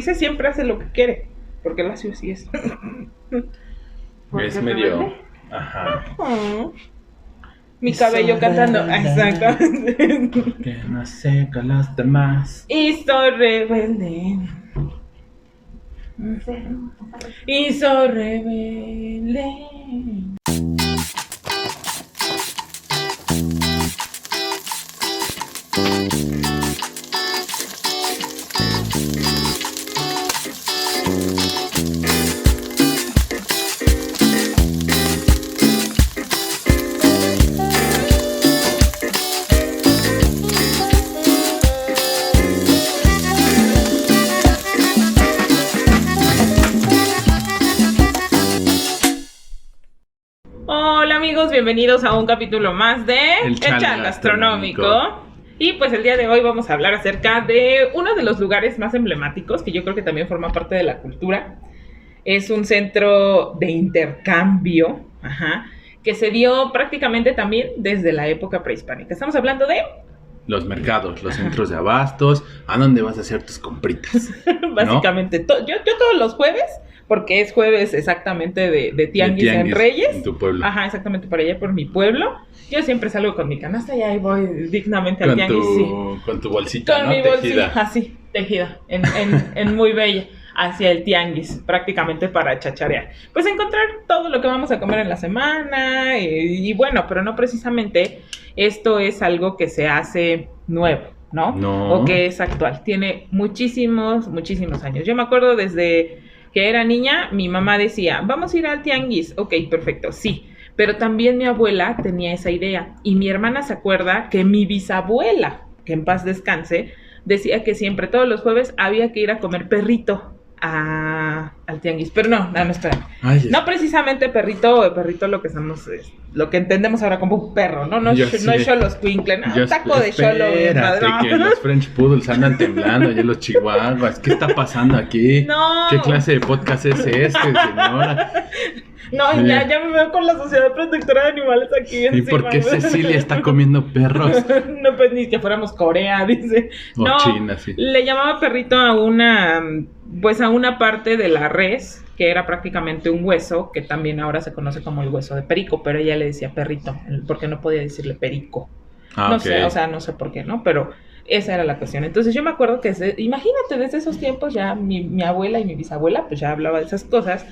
dice siempre hace lo que quiere, porque la ciudad sí es. Es medio... Ajá. Mi cabello cantando. Exactamente. Que no sé con los demás. Y soy rebelde. Y soy rebelde. Hola amigos, bienvenidos a un capítulo más de El Chal Gastronómico. Y pues el día de hoy vamos a hablar acerca de uno de los lugares más emblemáticos, que yo creo que también forma parte de la cultura. Es un centro de intercambio, que se dio prácticamente también desde la época prehispánica. Estamos hablando de... Los mercados, los centros de abastos, a dónde vas a hacer tus compritas. Básicamente, ¿no? Yo todos los jueves, porque es jueves exactamente de tianguis en Reyes. En tu pueblo. Ajá, exactamente, por allá por mi pueblo. Yo siempre salgo con mi canasta y ahí voy dignamente al tianguis. Con tu bolsita, con ¿no? mi bolsita, así, tejida, en muy bella, hacia el tianguis, prácticamente para chacharear. Pues encontrar todo lo que vamos a comer en la semana y bueno, pero no precisamente esto es algo que se hace nuevo, ¿no? No. O que es actual. Tiene muchísimos años. Yo me acuerdo desde que era niña, mi mamá decía, vamos a ir al tianguis. Ok, perfecto, sí. Pero también mi abuela tenía esa idea. Y mi hermana se acuerda que mi bisabuela, que en paz descanse, decía que siempre, todos los jueves, había que ir a comer perrito al tianguis. Pero no, espera. No precisamente perrito lo que estamos, lo que entendemos ahora como un perro, ¿no? No es xoloscuincle, no, un taco de xolo. Espérate, que los French Poodles andan temblando, ya los chihuahuas. ¿Qué está pasando aquí? No. ¿Qué clase de podcast es este, señora? No, ya me veo con la Sociedad Protectora de Animales aquí encima. ¿Y por qué Cecilia está comiendo perros? No, pues ni que fuéramos Corea, dice. O no, China, sí. Le llamaba perrito a una parte de la res, que era prácticamente un hueso, que también ahora se conoce como el hueso de perico, pero ella le decía perrito, porque no podía decirle perico. No sé, o sea, no sé por qué, ¿no? Pero esa era la cuestión. Entonces yo me acuerdo que, imagínate, desde esos tiempos ya mi abuela y mi bisabuela, pues ya hablaba de esas cosas.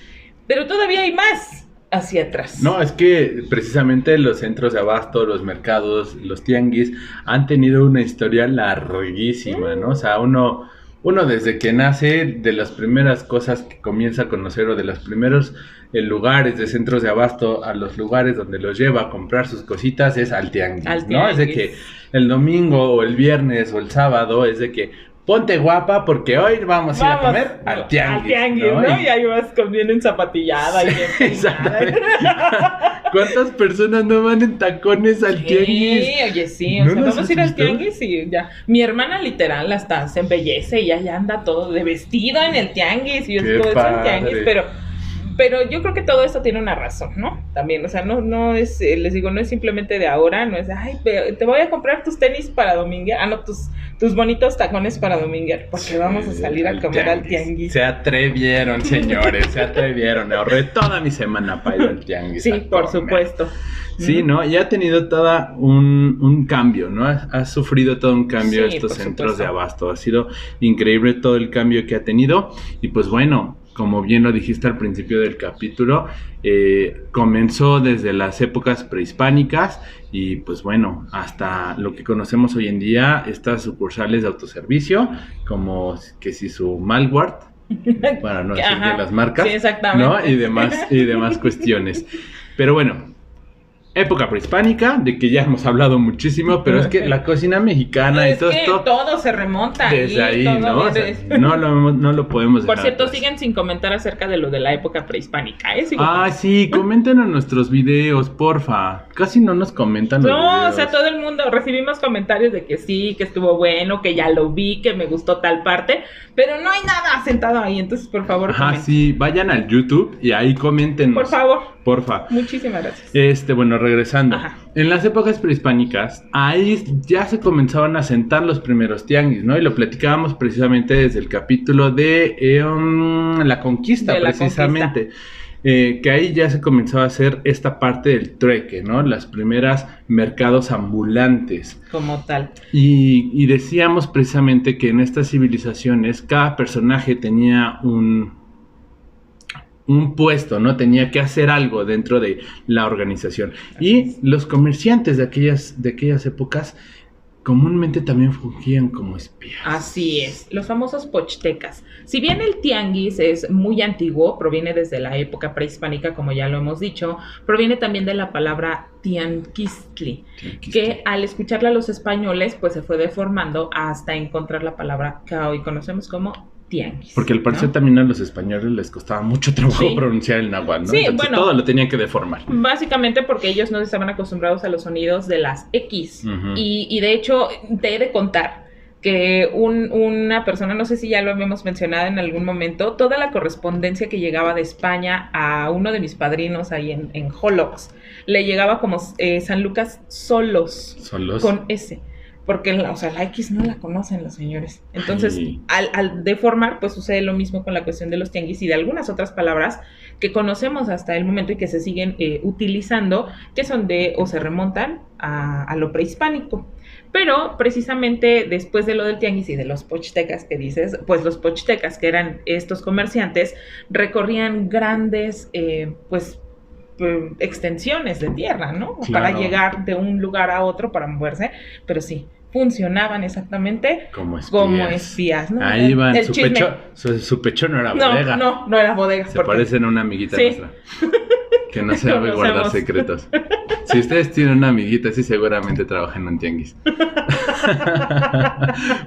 Pero todavía hay más hacia atrás. No, es que precisamente los centros de abasto, los mercados, los tianguis han tenido una historia larguísima, ¿no? O sea, uno desde que nace, de las primeras cosas que comienza a conocer o de los primeros lugares de centros de abasto a los lugares donde los lleva a comprar sus cositas es al tianguis, ¿no? Es de que el domingo o el viernes o el sábado es de que ponte guapa porque hoy vamos a ir a comer al tianguis, ¿no? Y ahí vas bien enzapatillada y bien peinada. ¿Cuántas personas no van en tacones al tianguis? Sí, oye, sí, o sea, vamos a ir al tianguis y ya. Mi hermana literal hasta se embellece y ya anda todo de vestido en el tianguis y yo digo, es el tianguis, pero yo creo que todo esto tiene una razón, ¿no? También, o sea, no es, les digo, no es simplemente de ahora, no es, ay, te voy a comprar tus tenis para dominguear, no, tus bonitos tacones para dominguear, porque vamos a salir a comer al tianguis. Se atrevieron, señores, se atrevieron, ahorré toda mi semana para ir al tianguis. Sí, por supuesto. Sí, ¿no? Y ha tenido todo un cambio, ¿no? Ha sufrido todo un cambio estos centros de abasto. Ha sido increíble todo el cambio que ha tenido. Y pues bueno, como bien lo dijiste al principio del capítulo, comenzó desde las épocas prehispánicas y pues bueno, hasta lo que conocemos hoy en día, estas sucursales de autoservicio, como que si su Malwart, para no decir bien las marcas, sí, exactamente, ¿no? y demás cuestiones. Pero bueno, época prehispánica, de que ya hemos hablado muchísimo, pero es que la cocina mexicana y todo esto... todo se remonta desde ahí, ¿no? O sea, no lo podemos dejar. Por cierto, atrás. Siguen sin comentar acerca de lo de la época prehispánica, ¿eh? Sí, comenten en nuestros videos, porfa. Casi no nos comentan los videos. No, o sea, todo el mundo, recibimos comentarios de que sí, que estuvo bueno, que ya lo vi, que me gustó tal parte, pero no hay nada sentado ahí, entonces por favor comenten. Sí, vayan al YouTube y ahí comenten. Por favor. Porfa. Muchísimas gracias. Bueno, regresando. Ajá. En las épocas prehispánicas, ahí ya se comenzaban a sentar los primeros tianguis, ¿no? Y lo platicábamos precisamente desde el capítulo de la conquista, De la precisamente. Que ahí ya se comenzaba a hacer esta parte del trueque, ¿no? Las primeras mercados ambulantes. Como tal. Y decíamos precisamente que en estas civilizaciones cada personaje tenía un puesto, ¿no? Tenía que hacer algo dentro de la organización. Y los comerciantes de aquellas épocas comúnmente también fungían como espías. Así es, los famosos pochtecas. Si bien el tianguis es muy antiguo, proviene desde la época prehispánica, como ya lo hemos dicho, proviene también de la palabra tianquistli, que al escucharla los españoles, pues se fue deformando hasta encontrar la palabra que hoy conocemos como tianguis. Porque al parecer, ¿no?, también a los españoles les costaba mucho trabajo pronunciar el náhuatl, ¿no? Sí, entonces todo lo tenían que deformar. Básicamente porque ellos no estaban acostumbrados a los sonidos de las X. Y de hecho, te he de contar que una persona, no sé si ya lo habíamos mencionado en algún momento, toda la correspondencia que llegaba de España a uno de mis padrinos ahí en Holox, le llegaba como San Lucas solos, con S. Porque la X no la conocen los señores. Entonces, al deformar, pues sucede lo mismo con la cuestión de los tianguis y de algunas otras palabras que conocemos hasta el momento y que se siguen utilizando, que son o se remontan a lo prehispánico. Pero precisamente después de lo del tianguis y de los pochtecas que dices, pues los pochtecas, que eran estos comerciantes, recorrían grandes, extensiones de tierra, ¿no? Claro. Para llegar de un lugar a otro, para moverse, pero sí, funcionaban exactamente como espías, ¿no? Ahí van, su pecho no era bodega. No era bodega. Se parecen a una amiguita nuestra, que no sabe guardar secretos. Si ustedes tienen una amiguita, sí, seguramente trabajan en un tianguis.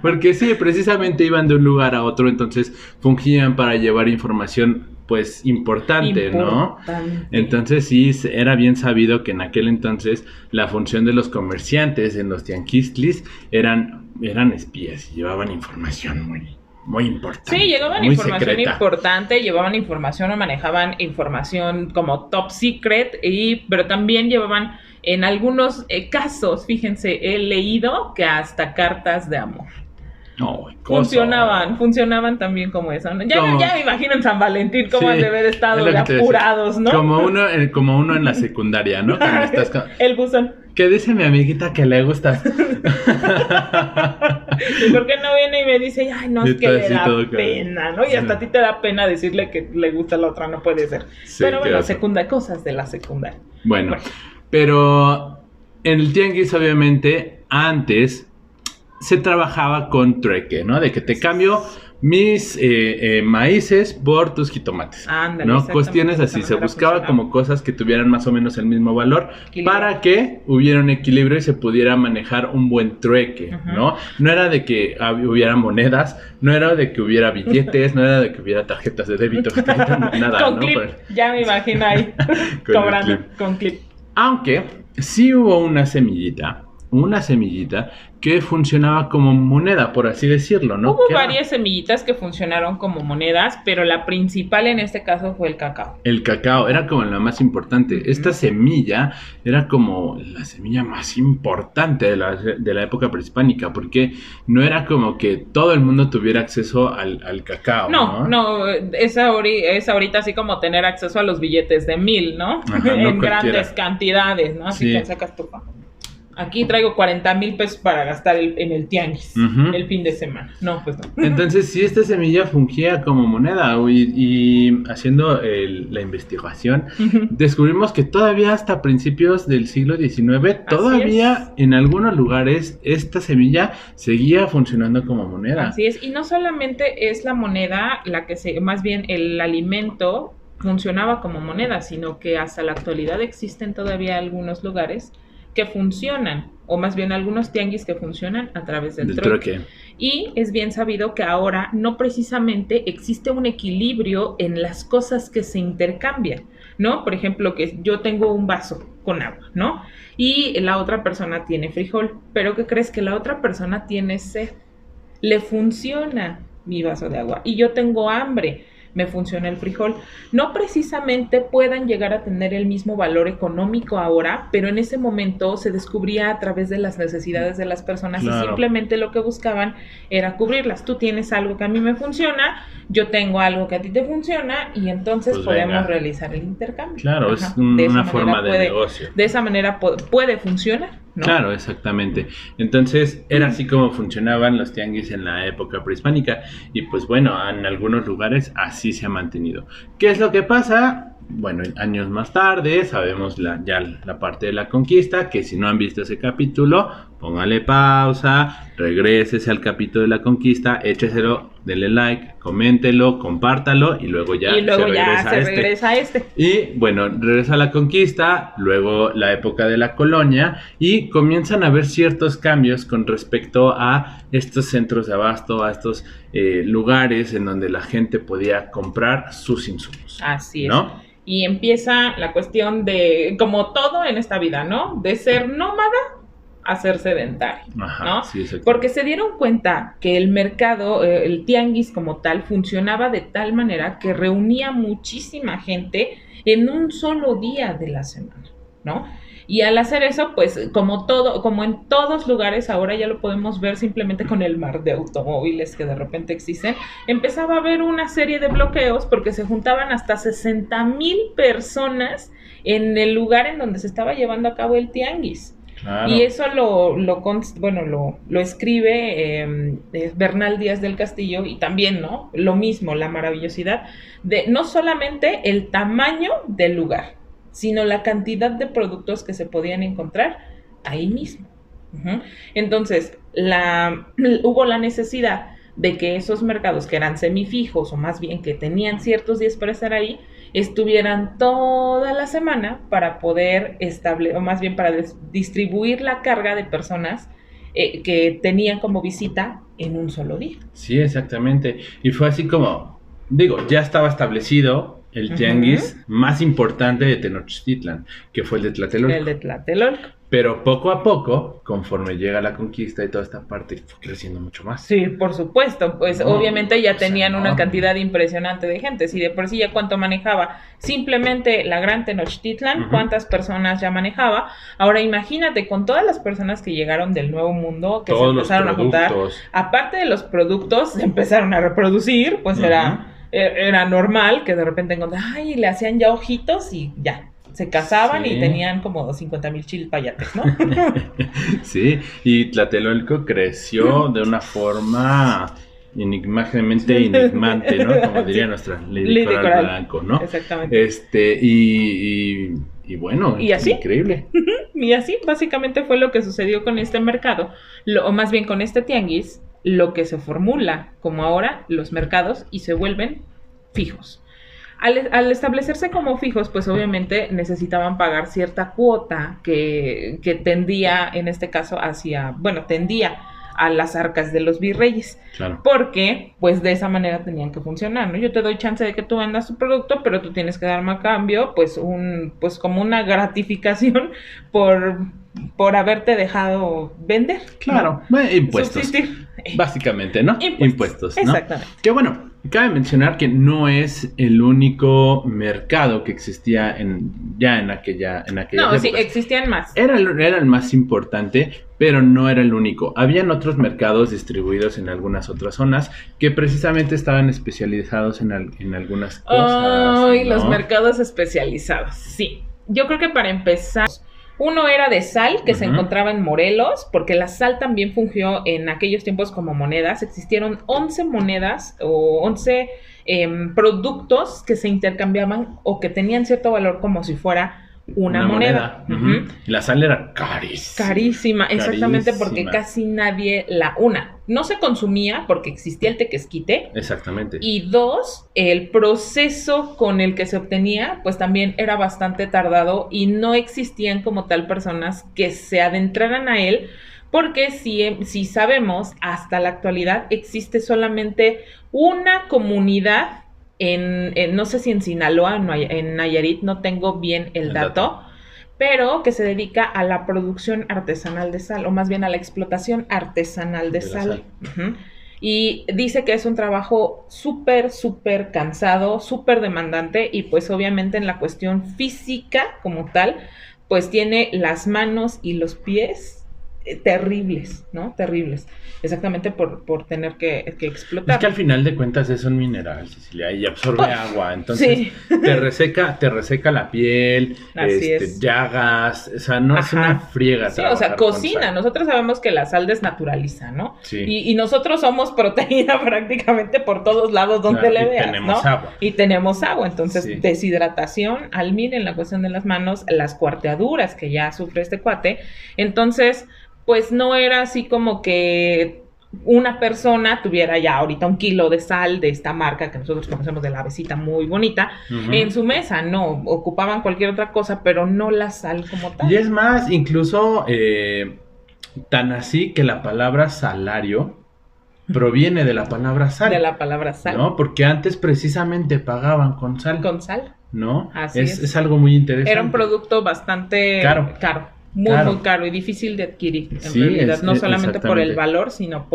Porque sí, precisamente iban de un lugar a otro, entonces fungían para llevar información, pues, importante, ¿no? Entonces sí, era bien sabido que en aquel entonces la función de los comerciantes en los tianquistlis eran espías y llevaban información muy importante. Sí, llevaban información importante, llevaban información o manejaban información como top secret, pero también llevaban en algunos casos, fíjense, he leído que hasta cartas de amor. Funcionaban también como eso, ¿no? Ya me imagino en San Valentín cómo han de haber estado de apurados, ¿no? Como uno en la secundaria, ¿no? Cuando estás el buzón. ¿Qué dice mi amiguita que le gustas? ¿Y por qué no viene y me dice, ay, no, es que le da pena, ¿no? Y hasta a ti te da pena decirle que le gusta la otra, no puede ser. Sí, pero bueno, cosas de la secundaria. Bueno, pero en el tianguis, obviamente, antes se trabajaba con trueque, ¿no? De que te cambio mis maíces por tus jitomates. Ándale, ¿no? Cuestiones así. Se buscaba como cosas que tuvieran más o menos el mismo valor para que hubiera un equilibrio y se pudiera manejar un buen trueque, ¿no? No era de que hubiera monedas, no era de que hubiera billetes, no era de que hubiera tarjetas de débito, nada, con ¿no? clip, ya me imagino ahí cobrando con clip. Aunque sí hubo una semillita que funcionaba como moneda, por así decirlo, ¿no? Hubo varias semillitas que funcionaron como monedas, pero la principal en este caso fue el cacao. El cacao era como la más importante. Esta semilla era como la semilla más importante de la época prehispánica, porque no era como que todo el mundo tuviera acceso al cacao, No, es ahorita así como tener acceso a los billetes de 1,000, ¿no? En grandes cantidades, ¿no? Así que sacas tu aquí traigo 40,000 pesos para gastar en el tianguis el fin de semana. No, pues no. Entonces, sí, esta semilla fungía como moneda y haciendo la investigación, descubrimos que todavía hasta principios del siglo XIX, todavía en algunos lugares esta semilla seguía funcionando como moneda. Así es, y no solamente es la moneda más bien el alimento funcionaba como moneda, sino que hasta la actualidad existen todavía algunos lugares que funcionan, o más bien algunos tianguis que funcionan a través del trueque. Y es bien sabido que ahora no precisamente existe un equilibrio en las cosas que se intercambian, ¿no? Por ejemplo, que yo tengo un vaso con agua, ¿no? Y la otra persona tiene frijol, pero ¿qué crees? Que la otra persona tiene sed. Le funciona mi vaso de agua y yo tengo hambre. me funciona el frijol. No precisamente puedan llegar a tener el mismo valor económico ahora, pero en ese momento se descubría a través de las necesidades de las personas y simplemente lo que buscaban era cubrirlas. Tú tienes algo que a mí me funciona, yo tengo algo que a ti te funciona y entonces pues podemos realizar el intercambio. Claro, es una forma de negocio. De esa manera puede funcionar, ¿no? Claro, exactamente. Entonces era así como funcionaban los tianguis en la época prehispánica y pues bueno, en algunos lugares así se ha mantenido. ¿Qué es lo que pasa? Bueno, años más tarde sabemos ya la parte de la conquista, que si no han visto ese capítulo, póngale pausa, regrésese al capítulo de la conquista, écheselo, denle like, coméntelo, compártalo y luego ya se regresa a este. Y bueno, regresa a la conquista, luego la época de la colonia y comienzan a haber ciertos cambios con respecto a estos centros de abasto, a estos lugares en donde la gente podía comprar sus insumos. Así es. ¿No? Y empieza la cuestión de, como todo en esta vida, ¿no? De ser nómada a ser sedentario, Ajá, ¿no? Sí, porque se dieron cuenta que el mercado, el tianguis como tal, funcionaba de tal manera que reunía muchísima gente en un solo día de la semana, ¿no? Y al hacer eso, pues como en todos lugares, ahora ya lo podemos ver simplemente con el mar de automóviles que de repente existen, empezaba a haber una serie de bloqueos porque se juntaban hasta 60,000 personas en el lugar en donde se estaba llevando a cabo el tianguis. Claro. Y eso lo escribe Bernal Díaz del Castillo y también, ¿no? Lo mismo, la maravillosidad de no solamente el tamaño del lugar, sino la cantidad de productos que se podían encontrar ahí mismo. Entonces, hubo la necesidad de que esos mercados que eran semifijos, o más bien que tenían ciertos días para estar ahí, estuvieran toda la semana para poder para distribuir la carga de personas que tenían como visita en un solo día. Sí, exactamente. Y fue así como, ya estaba establecido el tianguis más importante de Tenochtitlan, que fue el de Tlatelolco. El de Tlatelolco. Pero poco a poco, conforme llega la conquista y toda esta parte, fue creciendo mucho más. Sí, por supuesto. Pues obviamente ya tenían una cantidad impresionante de gente. Si de por sí ya cuánto manejaba simplemente la gran Tenochtitlan, cuántas personas ya manejaba. Ahora imagínate con todas las personas que llegaron del Nuevo Mundo, que todos se empezaron a juntar. Aparte de los productos, se empezaron a reproducir, pues era normal que de repente le hacían ya ojitos y ya. Se casaban y tenían como 50,000 chilpayates, ¿no? Sí, y Tlatelolco creció de una forma enigmante, ¿no? Como diría nuestra Lady Coral Blanco, ¿no? Exactamente. Y bueno, ¿Y así? Increíble. Y así básicamente fue lo que sucedió con este mercado, o más bien con este tianguis, lo que se formula como ahora los mercados y se vuelven fijos. Al establecerse como fijos, pues obviamente necesitaban pagar cierta cuota que tendía, en este caso, tendía a las arcas de los virreyes. Claro. Porque, pues, de esa manera tenían que funcionar, ¿no? Yo te doy chance de que tú vendas tu producto, pero tú tienes que darme a cambio, pues, como una gratificación por haberte dejado vender. Claro, ¿no? Impuestos. Subsistir. Básicamente, ¿no? Impuestos, ¿no? Exactamente. Que bueno, cabe mencionar que no es el único mercado que existía en aquella No, sí, existían más. Era el más importante, pero no era el único. Habían otros mercados distribuidos en algunas otras zonas que precisamente estaban especializados en algunas cosas. Ay, ¿no? Los mercados especializados, sí. Yo creo que para empezar, uno era de sal, que se encontraba en Morelos, porque la sal también fungió en aquellos tiempos como monedas. Existieron 11 monedas o 11 productos que se intercambiaban o que tenían cierto valor como si fuera una moneda. La sal era carísima. Exactamente, porque casi nadie no se consumía porque existía el tequesquite. Exactamente. Y 2, el proceso con el que se obtenía, pues también era bastante tardado y no existían como tal personas que se adentraran a él, porque si sabemos, hasta la actualidad existe solamente una comunidad no sé si en Sinaloa o en Nayarit, no tengo bien el dato, pero que se dedica a la producción artesanal de sal, o más bien a la explotación artesanal de sal. y dice que es un trabajo súper cansado, súper demandante y pues obviamente en la cuestión física como tal, pues tiene las manos y los pies terribles, ¿no? Terribles. Exactamente por tener que explotar. Es que al final de cuentas es un mineral, Cecilia, y absorbe agua, entonces Sí. te reseca la piel, Así es. llagas, o sea, no es una friega. Sí, o sea, trabajar con cocina. sal. Nosotros sabemos que la sal desnaturaliza, ¿no? Sí. Y nosotros somos proteína prácticamente por todos lados donde Claro, le y veas, tenemos ¿no? agua. Y tenemos agua. Entonces, Sí. deshidratación, al en la cuestión de las manos, las cuarteaduras que ya sufre este cuate. Entonces, pues no era así como que una persona tuviera ya ahorita 1 kilo de sal de esta marca que nosotros conocemos, de la Avesita, muy bonita, en su mesa. No, ocupaban cualquier otra cosa, pero no la sal como tal. Y es más, incluso tan así que la palabra salario proviene de la palabra sal. De la palabra sal. ¿No? Porque antes precisamente pagaban con sal. Con sal. ¿No? Así es algo muy interesante. Era un producto bastante caro. Muy caro y difícil de adquirir, en realidad, no solamente por el valor, sino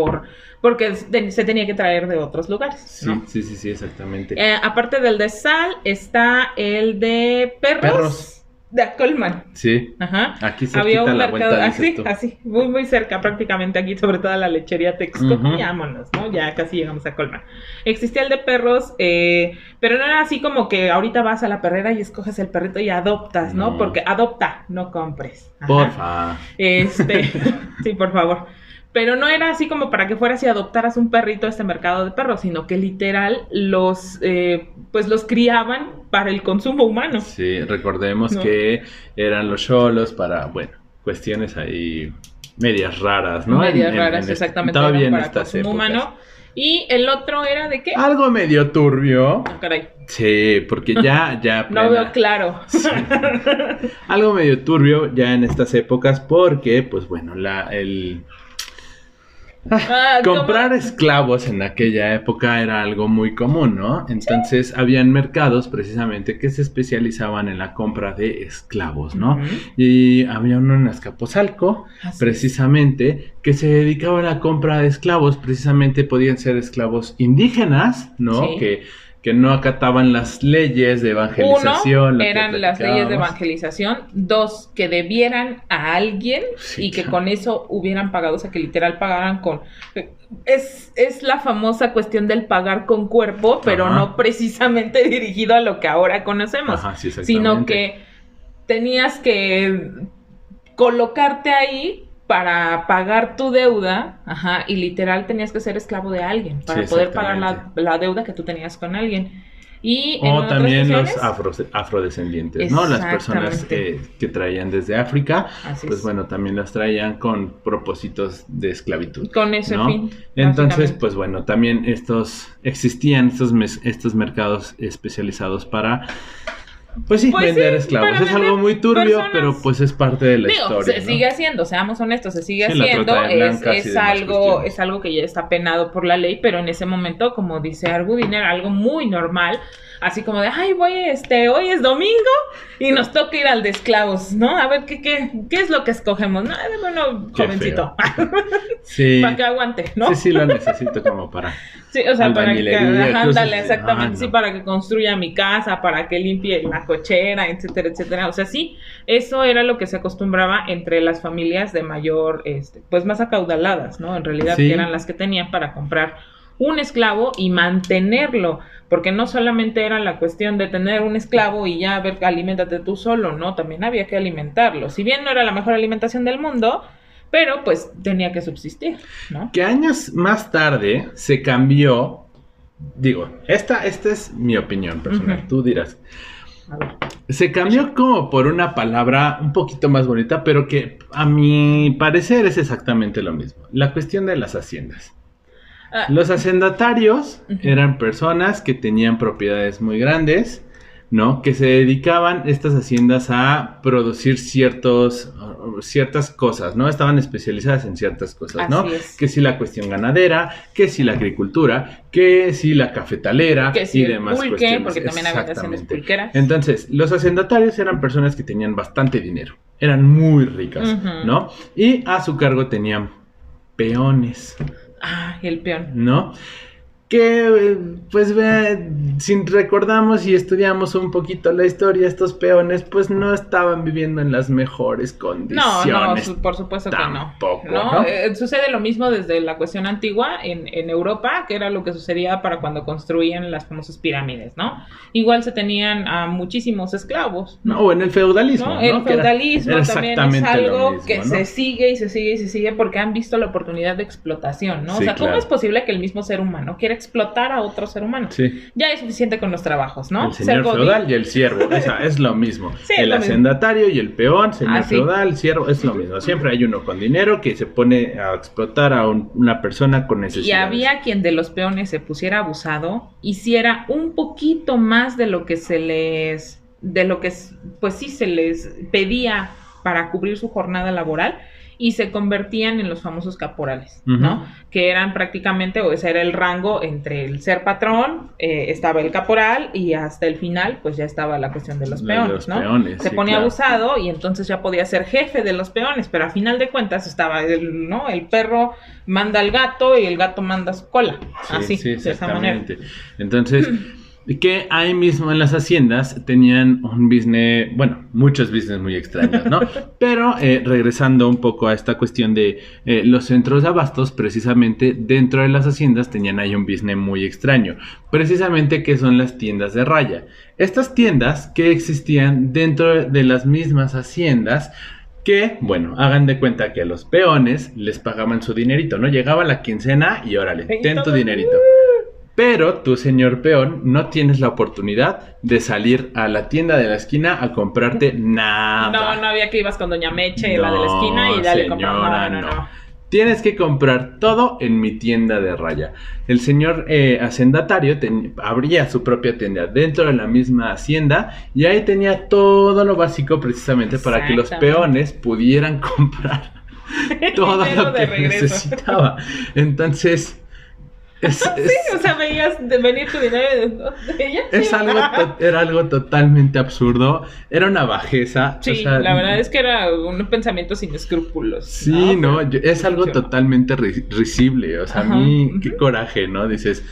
porque se tenía que traer de otros lugares, ¿no? Sí, exactamente. Aparte del de sal, está el de perros. De Colman. Sí. Ajá. Aquí se había quita un la mercado vuelta, así, muy cerca prácticamente aquí, sobre todo la lechería Texcoco, vámonos, ¿no? Ya casi llegamos a Colman. Existía el de perros, pero no era así como que ahorita vas a la perrera y escoges el perrito y adoptas, ¿no? Porque adopta, no compres. Ajá. Porfa. Sí, por favor. Pero no era así como para que fueras y adoptaras un perrito a este mercado de perros, sino que literal los criaban para el consumo humano. Sí, recordemos que eran los cholos para, bueno, cuestiones ahí medias raras, ¿no? Medias raras, exactamente. Todavía en para estas consumo épocas. humano. Y el otro era ¿de qué? Algo medio turbio. Ah, caray. Sí, porque ya no veo claro. Sí. Algo medio turbio ya en estas épocas porque, pues bueno, comprar esclavos en aquella época era algo muy común, ¿no? Entonces habían mercados precisamente que se especializaban en la compra de esclavos, ¿no? Y había uno en Azcapotzalco, precisamente, que se dedicaba a la compra de esclavos. Precisamente podían ser esclavos indígenas, ¿no? Sí. Que no acataban las leyes de evangelización. Uno, eran las leyes de evangelización. 2, que debieran a alguien y que con eso hubieran pagado, o sea, que literal pagaran con... Es la famosa cuestión del pagar con cuerpo, pero no precisamente dirigido a lo que ahora conocemos, sino que tenías que colocarte ahí para pagar tu deuda, y literal tenías que ser esclavo de alguien para poder pagar la deuda que tú tenías con alguien. Y o también los afrodescendientes, ¿no? Las personas que traían desde África, pues bueno, también las traían con propósitos de esclavitud. Con ese fin. Entonces, pues bueno, también existían estos mercados especializados para... Pues sí, vender esclavos. Es algo muy turbio, pero pues es parte de la historia. Se sigue haciendo, seamos honestos, se sigue haciendo. Es algo que ya está penado por la ley, pero en ese momento, como dice Argudín, era algo muy normal. Así como de, ay, hoy es domingo y nos toca ir al de esclavos, ¿no? A ver, ¿qué es lo que escogemos? No, bueno, jovencito. Sí. Para que aguante, ¿no? Sí, lo necesito como para... Sí, o sea, para que... Ándale, exactamente. No. Sí, para que construya mi casa, para que limpie la cochera, etcétera, etcétera. O sea, sí, eso era lo que se acostumbraba entre las familias de mayor, pues más acaudaladas, ¿no? En realidad, que eran las que tenían para comprar un esclavo y mantenerlo, porque no solamente era la cuestión de tener un esclavo y ya, a ver, aliméntate tú solo, ¿no? También había que alimentarlo. Si bien no era la mejor alimentación del mundo, pero pues tenía que subsistir, ¿no? Que años más tarde se cambió, digo, esta es mi opinión personal, tú dirás. A ver. Se cambió como por una palabra un poquito más bonita, pero que a mi parecer es exactamente lo mismo. La cuestión de las haciendas. Los hacendatarios eran personas que tenían propiedades muy grandes, ¿no? Que se dedicaban estas haciendas a producir ciertas cosas, ¿no? Estaban especializadas en ciertas cosas, ¿no? Que si la cuestión ganadera, que si la agricultura, que si la cafetalera que si y demás pulque, cuestiones. porque también había haciendas pulqueras. Entonces, los hacendatarios eran personas que tenían bastante dinero, eran muy ricas, ¿no? Y a su cargo tenían peones. Ah, el peón. ¿no? Que, pues, si recordamos y estudiamos un poquito la historia, estos peones, pues, no estaban viviendo en las mejores condiciones. No, por supuesto tampoco, que no. Sucede lo mismo desde la cuestión antigua en Europa, que era lo que sucedía para cuando construían las famosas pirámides, ¿no? Igual se tenían a muchísimos esclavos. No, en el feudalismo, ¿no? El feudalismo era también es algo mismo, que ¿no? se sigue y se sigue y se sigue porque han visto la oportunidad de explotación, ¿no? Sí, o sea, ¿cómo claro. es posible que el mismo ser humano quiera explotar a otro ser humano? Sí. Ya es suficiente con los trabajos, ¿no? El señor feudal y el siervo, es lo mismo. Sí, el lo mismo. hacendatario y el peón, señor sí. feudal, siervo, es lo mismo. Siempre hay uno con dinero que se pone a explotar a una persona con necesidades. Y había quien de los peones se pusiera abusado, hiciera un poquito más de lo que se les pedía para cubrir su jornada laboral, y se convertían en los famosos caporales, ¿no? Que eran prácticamente, o ese era el rango entre el ser patrón, estaba el caporal, y hasta el final, pues ya estaba la cuestión de los peones, ¿no? Se ponía abusado, y entonces ya podía ser jefe de los peones, pero a final de cuentas estaba el perro manda al gato y el gato manda su cola, así, de esa manera. Entonces, que ahí mismo en las haciendas tenían un business, bueno, muchos business muy extraños, ¿no? Pero regresando un poco a esta cuestión de los centros de abastos, precisamente dentro de las haciendas tenían ahí un business muy extraño, precisamente que son las tiendas de raya. Estas tiendas que existían dentro de las mismas haciendas, que, bueno, hagan de cuenta que a los peones les pagaban su dinerito, ¿no? Llegaba la quincena y órale, ten tu dinerito. Pero tú, señor peón, no tienes la oportunidad de salir a la tienda de la esquina a comprarte nada. No había que ibas con doña Meche, la de la esquina, y dale compraba. No. Tienes que comprar todo en mi tienda de raya. El señor hacendatario abría su propia tienda dentro de la misma hacienda, y ahí tenía todo lo básico precisamente para que los peones pudieran comprar todo lo que necesitaba. Entonces... o sea, veías venir tu dinero de ella. Era algo totalmente absurdo. Era una bajeza. Sí, la verdad es que era un pensamiento sin escrúpulos. Sí, es algo totalmente risible. O sea, a mí, qué coraje, ¿no? Dices...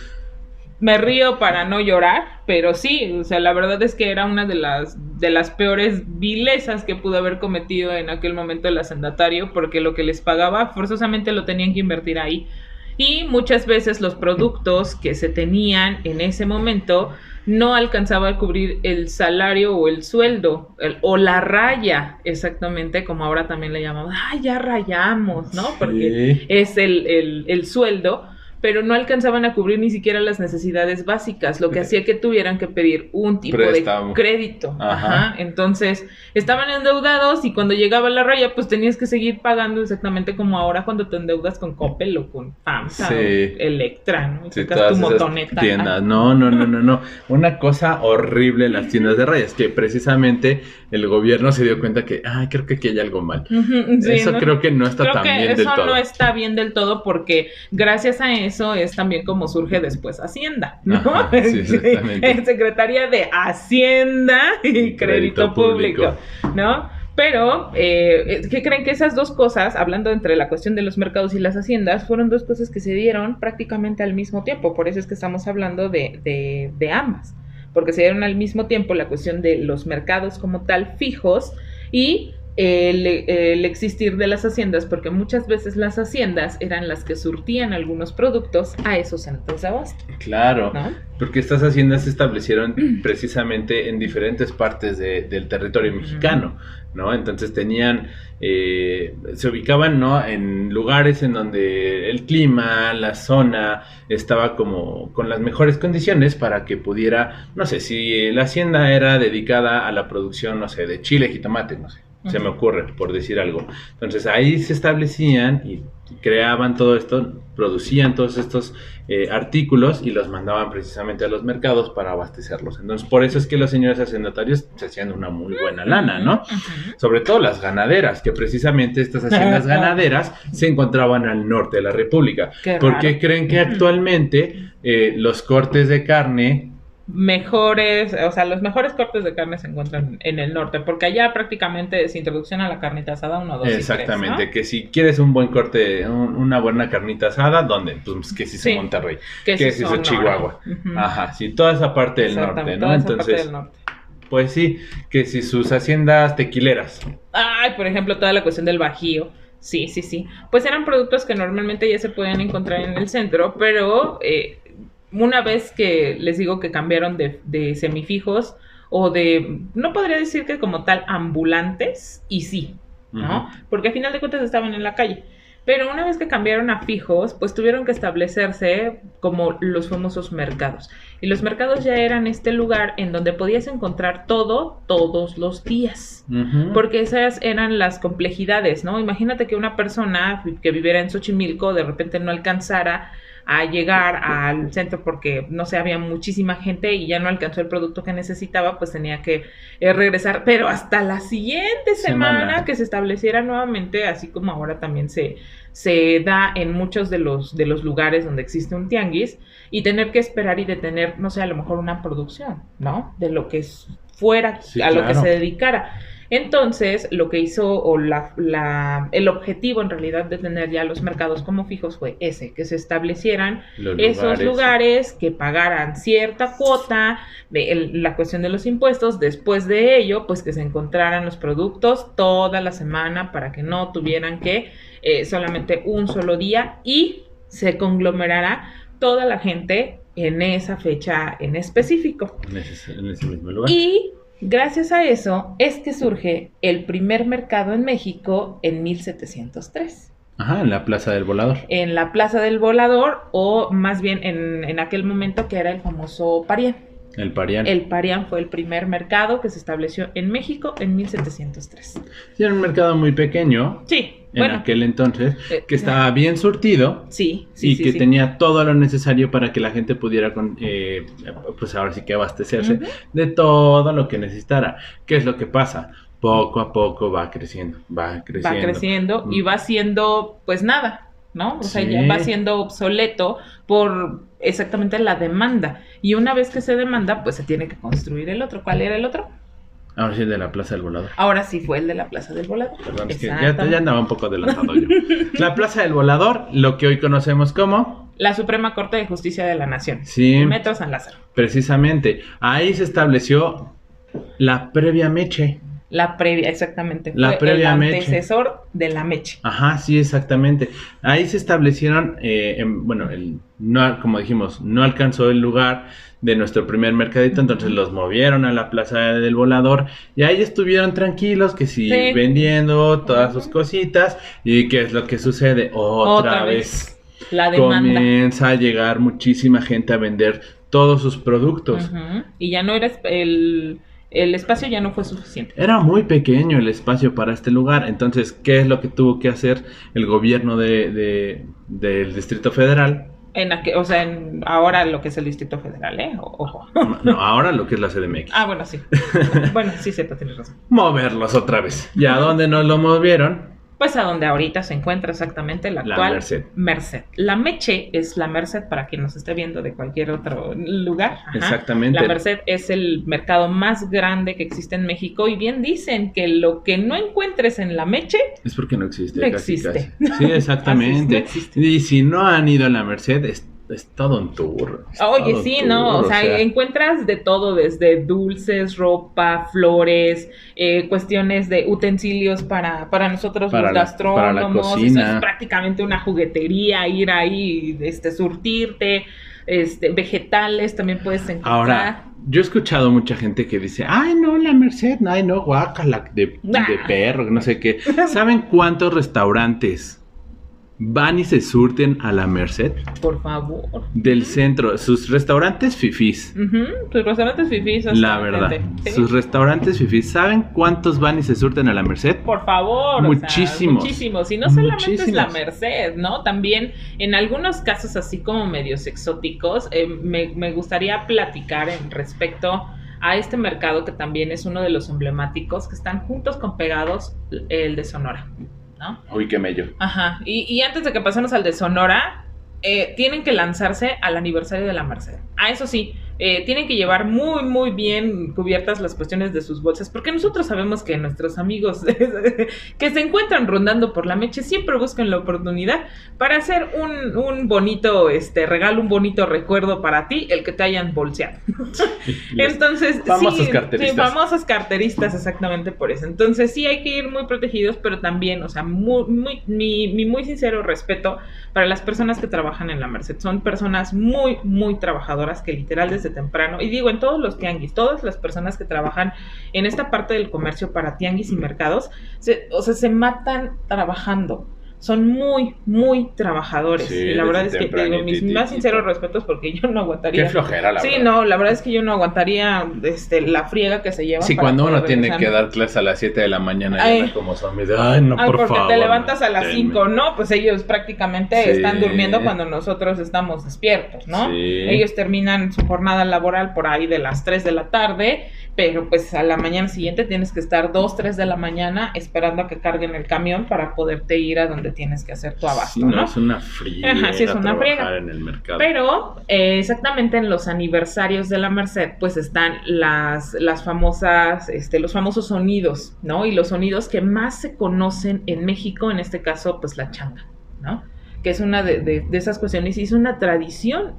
Me río para no llorar, pero sí, o sea, la verdad es que era una de las peores vilezas que pudo haber cometido en aquel momento el hacendatario, porque lo que les pagaba forzosamente lo tenían que invertir ahí. Y muchas veces los productos que se tenían en ese momento no alcanzaba a cubrir el salario o el sueldo, o la raya, exactamente, como ahora también le llamamos. Ya rayamos, ¿no? Porque es el sueldo, pero no alcanzaban a cubrir ni siquiera las necesidades básicas, lo que hacía que tuvieran que pedir un tipo de crédito. Entonces, estaban endeudados, y cuando llegaba la raya, pues tenías que seguir pagando, exactamente como ahora cuando te endeudas con Coppel o con FAMSA o Electra, ¿no? Y sacas tu motoneta. Tiendas. No. Una cosa horrible en las tiendas de rayas, que precisamente el gobierno se dio cuenta que, creo que aquí hay algo mal. Creo que no está tan bien del todo. Eso no está bien del todo, porque gracias a eso es también como surge después Hacienda, ¿no? En Secretaría de Hacienda y Crédito Público, ¿no? Pero, ¿qué creen? Que esas dos cosas, hablando entre la cuestión de los mercados y las haciendas, fueron dos cosas que se dieron prácticamente al mismo tiempo. Por eso es que estamos hablando de ambas, porque se dieron al mismo tiempo la cuestión de los mercados como tal fijos y el existir de las haciendas, porque muchas veces las haciendas eran las que surtían algunos productos a esos centros de abasto. Claro, ¿no? Porque estas haciendas se establecieron precisamente en diferentes partes del territorio mexicano, ¿no? Entonces tenían, se ubicaban, ¿no?, en lugares en donde el clima, la zona estaba como con las mejores condiciones para que pudiera, no sé, si la hacienda era dedicada a la producción, no sé, de chile, jitomate, no sé. Se me ocurre, por decir algo. Entonces ahí se establecían y creaban todo esto, producían todos estos artículos y los mandaban precisamente a los mercados para abastecerlos. Entonces por eso es que los señores hacendatarios se hacían una muy buena lana, ¿no? Sobre todo las ganaderas, que precisamente estas haciendas ganaderas se encontraban al norte de la República. ¿Por qué creen que actualmente los cortes de carne mejores, o sea, los mejores cortes de carne se encuentran en el norte, porque allá prácticamente es introducción a la carnita asada 1, 2 Exactamente, y 3, ¿no? que si quieres un buen corte, una buena carnita asada, ¿dónde? Pues que si Sí, es Monterrey, que que si si es Sonora. Chihuahua. Ujú. Ajá, sí, toda esa parte del norte, Exactamente, ¿no? toda esa parte Entonces, del norte. pues sí, que si sus haciendas tequileras. Ay, por ejemplo, toda la cuestión del bajío. Sí, sí, sí. Pues eran productos que normalmente ya se podían encontrar en el centro, pero una vez que les digo que cambiaron de semifijos o de, no podría decir que como tal ambulantes, y sí, ¿no? Ujú. Porque al final de cuentas estaban en la calle. Pero una vez que cambiaron a fijos, pues tuvieron que establecerse como los famosos mercados. Y los mercados ya eran este lugar en donde podías encontrar todo todos los días. Ujú. Porque esas eran las complejidades, ¿no? Imagínate que una persona que viviera en Xochimilco de repente no alcanzara a llegar al centro porque, no sé, había muchísima gente y ya no alcanzó el producto que necesitaba, pues tenía que regresar, pero hasta la siguiente semana que se estableciera nuevamente, así como ahora también se da en muchos de los lugares donde existe un tianguis, y tener que esperar y detener, no sé, a lo mejor una producción, ¿no? De lo que fuera, Sí, a lo que claro. se dedicara. Entonces, lo que hizo, o el objetivo en realidad de tener ya los mercados como fijos fue ese, que se establecieran Los esos lugares, que pagaran cierta cuota, la cuestión de los impuestos, después de ello, pues que se encontraran los productos toda la semana para que no tuvieran que solamente un solo día, y se conglomerara toda la gente en esa fecha en específico. En ese mismo lugar. Y gracias a eso es que surge el primer mercado en México en 1703. Ajá, en la Plaza del Volador. En la Plaza del Volador, o más bien en aquel momento que era el famoso Parián. El Parián. El Parián fue el primer mercado que se estableció en México en 1703. Sí, era un mercado muy pequeño Sí, en bueno. aquel entonces, que estaba bien surtido. Sí, y sí, que sí. tenía todo lo necesario para que la gente pudiera, pues ahora sí que abastecerse Ujú. de todo lo que necesitara. ¿Qué es lo que pasa? Poco a poco va creciendo, va creciendo. Va creciendo y va siendo, pues nada, ¿no? O sea, Sí. ya va siendo obsoleto por exactamente la demanda. Y una vez que se demanda, pues se tiene que construir el otro. ¿Cuál era el otro? Ahora sí, el de la Plaza del Volador. Ahora sí fue el de la Plaza del Volador. Perdón, es que ya andaba un poco adelantado yo. La Plaza del Volador, lo que hoy conocemos como... La Suprema Corte de Justicia de la Nación. Sí. Metro San Lázaro. Precisamente, ahí se estableció la previa Meche. La previa, exactamente. La fue previa el Meche. antecesor de la Meche. Ajá, sí, exactamente. Ahí se establecieron, no, como dijimos, no alcanzó el lugar de nuestro primer mercadito, entonces los movieron a la Plaza del Volador y ahí estuvieron tranquilos, que sí, vendiendo todas sus cositas. ¿Y qué es lo que sucede? Otra vez. La demanda. Comienza a llegar muchísima gente a vender todos sus productos. Y ya no era el espacio ya no fue suficiente. Era muy pequeño el espacio para este lugar, entonces, ¿qué es lo que tuvo que hacer el gobierno del Distrito Federal? Ahora lo que es el Distrito Federal, ojo. No, ahora lo que es la CDMX. Ah, bueno, sí. Bueno, sí, tienes razón. Moverlos otra vez. ¿Y a dónde nos lo movieron? Pues a donde ahorita se encuentra exactamente la actual Merced. La Meche es la Merced, para quien nos esté viendo de cualquier otro lugar. Ajá. Exactamente. La Merced es el mercado más grande que existe en México, y bien dicen que lo que no encuentres en la Meche es porque no existe. No existe. Sí, exactamente. No existe. Y si no han ido a la Merced, es todo un tour. Oye, sí, ¿no? O sea, encuentras de todo, desde dulces, ropa, flores, cuestiones de utensilios para nosotros los gastrónomos. Para la cocina. Eso es prácticamente una juguetería, ir ahí, surtirte, vegetales también puedes encontrar. Ahora, yo he escuchado mucha gente que dice, ay, no, la Merced, ay, no, guácala, de perro, no sé qué. ¿Saben cuántos restaurantes van y se surten a la Merced? Por favor. Del centro, sus restaurantes fifís. Sus restaurantes fifís. La verdad, ¿sí? Sus restaurantes fifís. ¿Saben cuántos van y se surten a la Merced? Por favor. Muchísimos. Muchísimos. Y no solamente es la Merced, ¿no? También en algunos casos así como medios exóticos, me gustaría platicar en respecto a este mercado que también es uno de los emblemáticos, que están juntos con pegados, el de Sonora, ¿no? Uy, qué mello. Ajá. Y antes de que pasemos al de Sonora, tienen que lanzarse al aniversario de la Merced. Eso sí, tienen que llevar muy, muy bien cubiertas las cuestiones de sus bolsas, porque nosotros sabemos que nuestros amigos que se encuentran rondando por la Meche siempre buscan la oportunidad para hacer un bonito regalo, un bonito recuerdo para ti, el que te hayan bolseado. Entonces, famosos carteristas. Sí, famosos carteristas, exactamente por eso. Entonces, sí hay que ir muy protegidos, pero también, o sea, mi muy sincero respeto para las personas que trabajan en la Merced. Son personas muy, muy trabajadoras que literal desde temprano, y digo, en todos los tianguis, todas las personas que trabajan en esta parte del comercio para tianguis y mercados, se matan trabajando. Son muy, muy trabajadores. Sí, y la verdad es que digo, mis más sinceros respetos, porque yo no aguantaría. Qué flojera, la verdad. Sí, no, la verdad es que yo no aguantaría la friega que se lleva. Sí, cuando uno tiene que dar clases a las 7 de la mañana, como zombies. Ay, no, por porque favor. Te levantas a las 5, ¿no? Pues ellos prácticamente están durmiendo cuando nosotros estamos despiertos, ¿no? Sí. Ellos terminan su jornada laboral por ahí de las 3 de la tarde, pero pues a la mañana siguiente tienes que estar 2, 3 de la mañana esperando a que carguen el camión para poderte ir a donde tienes que hacer tu abasto, sí, ¿no? Es una friega. Ajá, sí, es una friega. En el mercado. Pero exactamente en los aniversarios de la Merced, pues están las famosas, los famosos sonidos, ¿no? Y los sonidos que más se conocen en México, en este caso, pues la changa, ¿no? Que es una de esas cuestiones, y es una tradición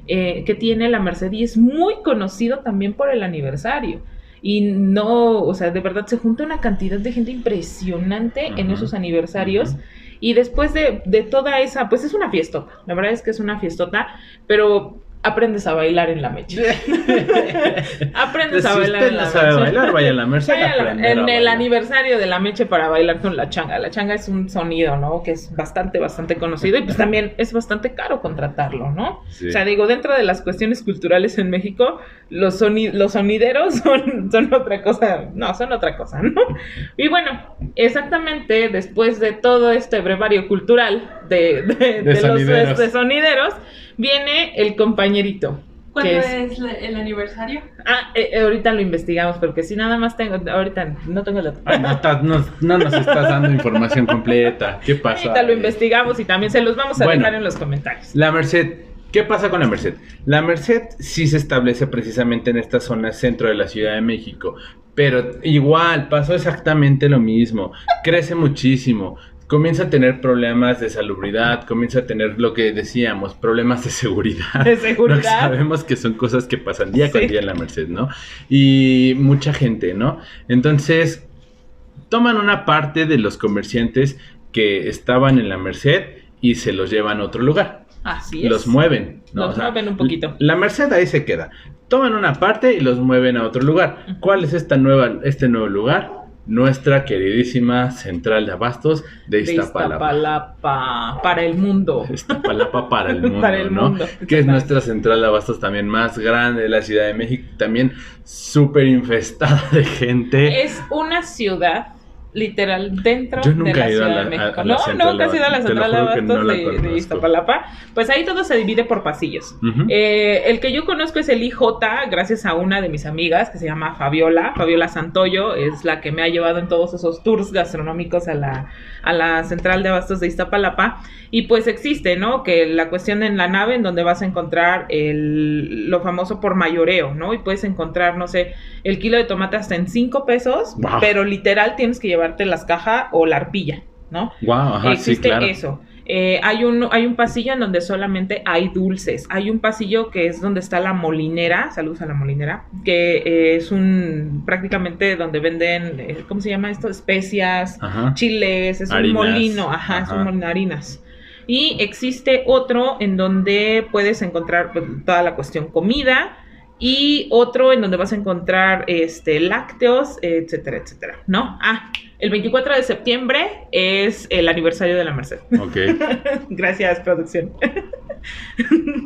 que tiene la Merced, y es muy conocido también por el aniversario. Y no, o sea, de verdad se junta una cantidad de gente impresionante en esos aniversarios. Y después de toda esa, pues es una fiestota. La verdad es que es una fiestota, pero aprendes a bailar en la Meche. Aprendes a bailar en la Meche. Si usted no sabe bailar, vaya a la Merced a aprender en el aniversario de la Meche para bailar con la changa. La changa es un sonido, ¿no? Que es bastante conocido, y pues también es bastante caro contratarlo, ¿no? Sí. O sea, digo, dentro de las cuestiones culturales en México, los sonideros son otra cosa. No, son otra cosa, ¿no? Y bueno, exactamente después de todo este brevario cultural de los sonideros, viene el compañerito. ¿Cuándo es el aniversario? Ahorita lo investigamos, porque si nada más ahorita no tengo la... No nos estás dando información completa. ¿Qué pasa? Ahorita lo investigamos y también se los vamos a dejar en los comentarios. La Merced, ¿qué pasa con la Merced? La Merced sí se establece precisamente en esta zona centro de la Ciudad de México, pero igual pasó exactamente lo mismo. Crece muchísimo. Comienza a tener problemas de salubridad, comienza a tener lo que decíamos, problemas de seguridad. De seguridad. Sabemos que son cosas que pasan día con día en la Merced, ¿no? Y mucha gente, ¿no? Entonces, toman una parte de los comerciantes que estaban en la Merced y se los llevan a otro lugar. Así es. Los mueven, ¿no? Los mueven un poquito. La Merced ahí se queda. Toman una parte y los mueven a otro lugar. ¿Cuál es este nuevo lugar? Nuestra queridísima central de abastos de Iztapalapa para el mundo. Iztapalapa para el mundo, para el mundo, ¿no? Que es nuestra central de abastos también más grande de la Ciudad de México, también súper infestada de gente. Es una ciudad literal dentro de la Ciudad de México. No, nunca has ido a la central de abastos de Iztapalapa. Pues ahí todo se divide por pasillos. El que yo conozco es el IJ, gracias a una de mis amigas que se llama Fabiola Santoyo, es la que me ha llevado en todos esos tours gastronómicos a la central de abastos de Iztapalapa. Y pues existe, ¿no? Que la cuestión en la nave, en donde vas a encontrar lo famoso por mayoreo, ¿no? Y puedes encontrar, no sé, el kilo de tomate hasta en 5 pesos, wow. Pero literal tienes que llevarte las cajas o la arpilla, ¿no? Wow, ajá, existe sí, claro. eso. Hay un pasillo en donde solamente hay dulces. Hay un pasillo que es donde está la molinera, saludos a la molinera, que es prácticamente donde venden, ¿cómo se llama esto? Especias, ajá. Chiles, es harinas. Un molino, ajá. Es un molino de harinas. Y existe otro en donde puedes encontrar pues, toda la cuestión comida, y otro en donde vas a encontrar lácteos, etcétera, etcétera, ¿no? El 24 de septiembre es el aniversario de la Merced. Ok. Gracias, producción.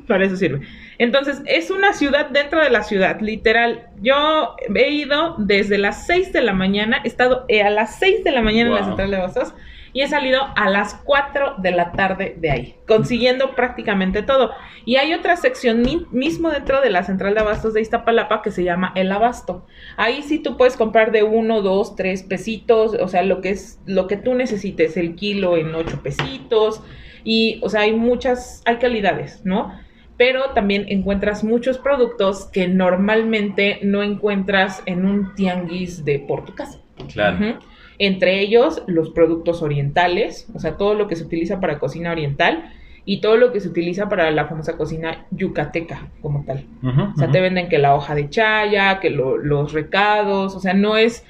Para eso sirve. Entonces, es una ciudad dentro de la ciudad, literal. Yo he ido desde las 6 de la mañana, he estado a las 6 de la mañana wow. En la central de abastos, y he salido a las 4 de la tarde de ahí, consiguiendo prácticamente todo. Y hay otra sección mismo dentro de la central de abastos de Iztapalapa que se llama El Abasto. Ahí sí tú puedes comprar de 1, 2, 3 pesitos, o sea, lo que tú necesites, el kilo en 8 pesitos. Y, o sea, hay calidades, ¿no? pero también encuentras muchos productos que normalmente no encuentras en un tianguis de por tu casa. Claro. Ujú. Entre ellos, los productos orientales, o sea, todo lo que se utiliza para cocina oriental y todo lo que se utiliza para la famosa cocina yucateca como tal. O sea, te venden que la hoja de chaya, que los recados, o sea, no es...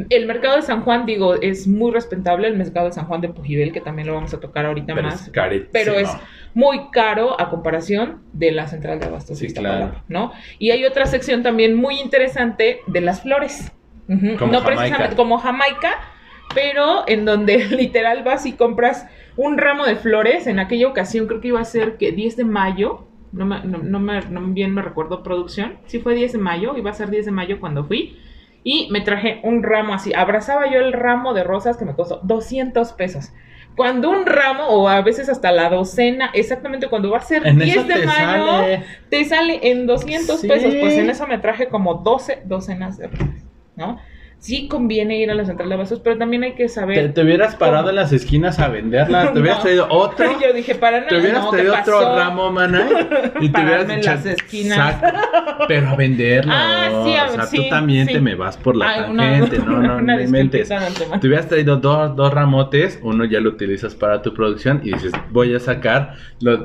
El mercado de San Juan, digo, es muy respetable, el mercado de San Juan de Pujibel, que también lo vamos a tocar ahorita Pero más. es carísimo. Pero es muy caro a comparación de la central de abastos de Iztapalapa, ¿no? Y hay otra sección también muy interesante de las flores. Como no Jamaica. precisamente como Jamaica, pero en donde literal vas y compras un ramo de flores. En aquella ocasión creo que iba a ser que 10 de mayo, no bien me recuerdo producción, sí fue 10 de mayo, iba a ser 10 de mayo cuando fui, y me traje un ramo así, abrazaba yo el ramo de rosas que me costó 200 pesos. Cuando un ramo, o a veces hasta la docena, exactamente cuando va a ser En 10 eso de te mayo, sale. te sale en 200 Sí. pesos, pues en eso me traje como 12 docenas de rosas, ¿no? Sí conviene ir a la central de abastos, pero también hay que saber... Te hubieras parado cómo. en las esquinas a venderlas, te hubieras No. traído otro. Yo dije, para nada, Te hubieras no, ¿qué traído otro pasó? ramo, mana, y te hubieras Pararme en las esquinas. Exacto, pero a venderlo. Ah, sí, o sea, sí, tú también sí. te me vas por la Ay, tangente, no una inventes. disculpita de antemano. Te hubieras traído dos ramotes, uno ya lo utilizas para tu producción y dices, voy a sacar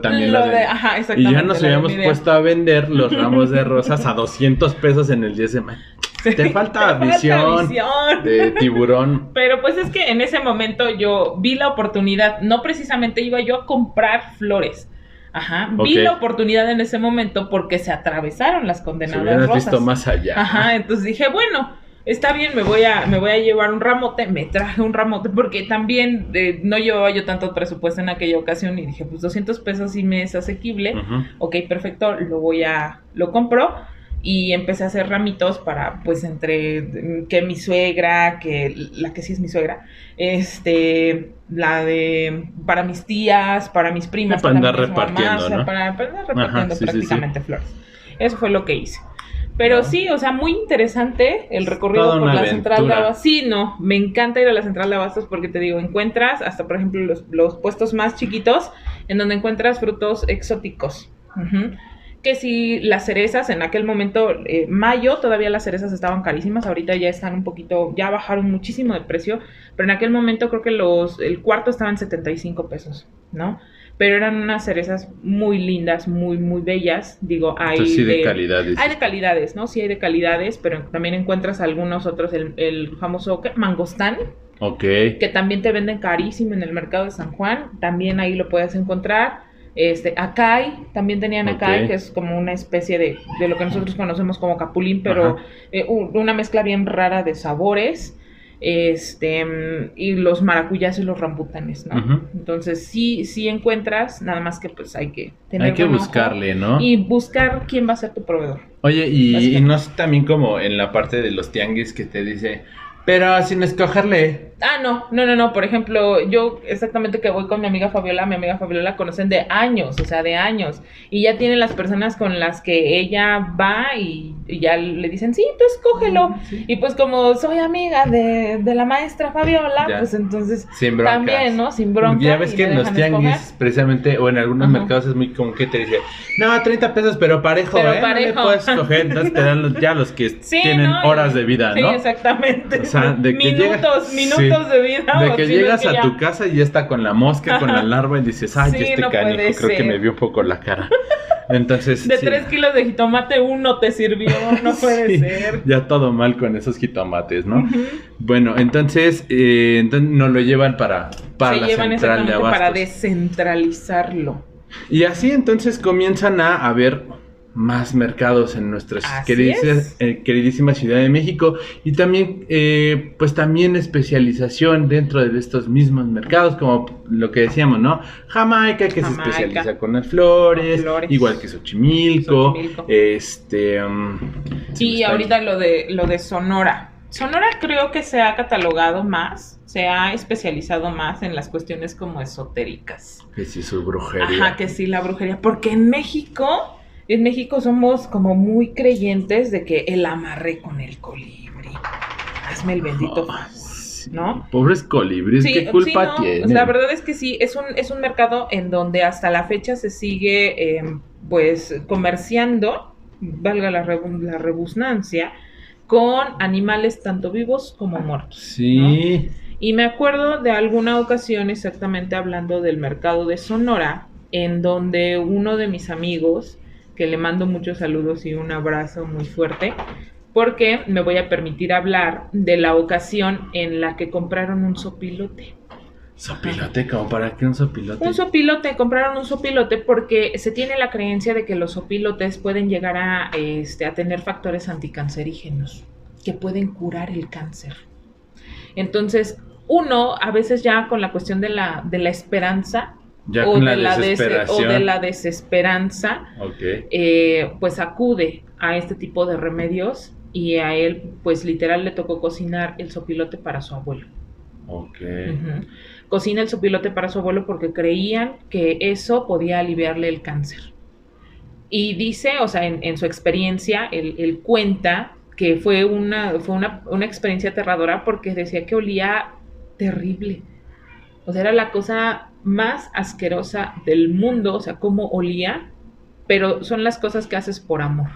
también Lo la de... ajá, Y exactamente, ya nos la de habíamos mi idea. puesto a vender los ramos de rosas a 200 pesos en el 10 de mayo. Sí, Te falta visión de tiburón. Pero pues es que en ese momento yo vi la oportunidad, no precisamente iba yo a comprar flores. Ajá, vi Ok. la oportunidad en ese momento porque se atravesaron las Si condenadas hubieras rosas. visto más allá. Ajá, entonces dije, bueno, está bien, me voy a llevar un ramote, me traje un ramote, porque también no llevaba yo tanto presupuesto en aquella ocasión y dije, pues 200 pesos sí me es asequible. Ujú. Ok, perfecto, lo compro y empecé a hacer ramitos para, pues, entre que mi suegra, que la que sí es mi suegra, para mis tías, para mis primas. Para andar que también es su mamá, repartiendo, o sea, ¿no? para andar repartiendo Ajá, sí, prácticamente flores. Eso fue lo que hice. Pero sí, o sea, muy interesante el recorrido Toda por una la central de aventura. abastos. Sí, no, me encanta ir a la central de abastos porque te digo, encuentras hasta, por ejemplo, los puestos más chiquitos en donde encuentras frutos exóticos. Ujú. Que si las cerezas, en aquel momento, mayo, todavía las cerezas estaban carísimas, ahorita ya están un poquito, ya bajaron muchísimo de precio, pero en aquel momento creo que el cuarto estaba en 75 pesos, ¿no? Pero eran unas cerezas muy lindas, muy, muy bellas. Digo, hay Entonces, sí, de calidad, dices. Hay de calidades, ¿no? Sí hay de calidades, pero también encuentras algunos otros, el famoso mangostán, Ok. que también te venden carísimo en el mercado de San Juan. También ahí lo puedes encontrar. Acai, también tenían acai, Ok. que es como una especie de lo que nosotros conocemos como capulín, pero Ajá. una mezcla bien rara de sabores. Y los maracuyás y los rambutanes, ¿no? Ujú. Entonces sí encuentras, nada más que pues hay que tener Hay que buen ojo buscarle, ¿no? y buscar quién va a ser tu proveedor. Oye, y Básicamente. no es también como en la parte de los tianguis que te dice, pero sin escogerle. Ah, no. Por ejemplo, yo exactamente que voy con mi amiga Fabiola la conocen de años, o sea, de años. Y ya tienen las personas con las que ella va y ya le dicen, sí, tú escógelo. Sí. Y pues como soy amiga de la maestra Fabiola, Ya. pues entonces Sin broncas. también, ¿no? Sin bronca. Ya ves y que me en los dejan tianguis, escoger. precisamente, o en algunos Ajá. mercados es muy común que te dice, no, 30 pesos, pero parejo, Pero ¿eh? parejo. No le puedes escoger, entonces te dan ya los que Sí, tienen ¿no? horas de vida, Sí, ¿no? exactamente. O sea, de que minutos de vida. De o que si no es llegas que a ya- tu casa y ya está con la mosca, con la larva y dices, ay, Sí, este no canijo, puede creo que ser. me vio un poco la cara. Entonces, De sí. 3 kilos de jitomate, uno te sirvió, no puede Sí, ser. ya todo mal con esos jitomates, ¿no? Ujú. Bueno, entonces nos lo llevan para Se la llevan central de exactamente para abastos. descentralizarlo. Y así entonces comienzan a haber más mercados en nuestra Así queridísima Ciudad de México y también pues también especialización dentro de estos mismos mercados, como lo que decíamos, ¿no? Jamaica, que se Jamaica. especializa con las flores, Con flores. igual que Xochimilco. Xochimilco. Sí, Y ahorita lo de Sonora. Sonora creo que se ha catalogado más, se ha especializado más en las cuestiones como esotéricas. que sí, su brujería. Ajá, que sí, la brujería. Porque en México somos como muy creyentes de que el amarre con el colibrí. Hazme el bendito favor. Sí. sí. ¿no? Pobres colibríes, Sí, ¿qué culpa sí, no, tienen? la verdad es que sí, es un mercado en donde hasta la fecha se sigue, pues, comerciando, valga la rebusnancia, con animales tanto vivos como muertos, ¿no? Sí. Y me acuerdo de alguna ocasión, exactamente hablando del mercado de Sonora, en donde uno de mis amigos, que le mando muchos saludos y un abrazo muy fuerte, porque me voy a permitir hablar de la ocasión en la que compraron un sopilote. ¿Sopilote? ¿Cómo para qué un sopilote? Un sopilote, compraron un sopilote porque se tiene la creencia de que los sopilotes pueden llegar a tener factores anticancerígenos que pueden curar el cáncer. Entonces, uno a veces ya con la cuestión de la esperanza Ya o con de la desesperación. o de la desesperanza, Ok. pues acude a este tipo de remedios y a él, pues literal le tocó cocinar el sopilote para su abuelo. Ok. Uh-huh. Cocina el sopilote para su abuelo porque creían que eso podía aliviarle el cáncer. Y dice, o sea, en su experiencia, él cuenta que fue una experiencia aterradora porque decía que olía terrible. O sea, era la cosa más asquerosa del mundo, o sea, cómo olía, pero son las cosas que haces por amor.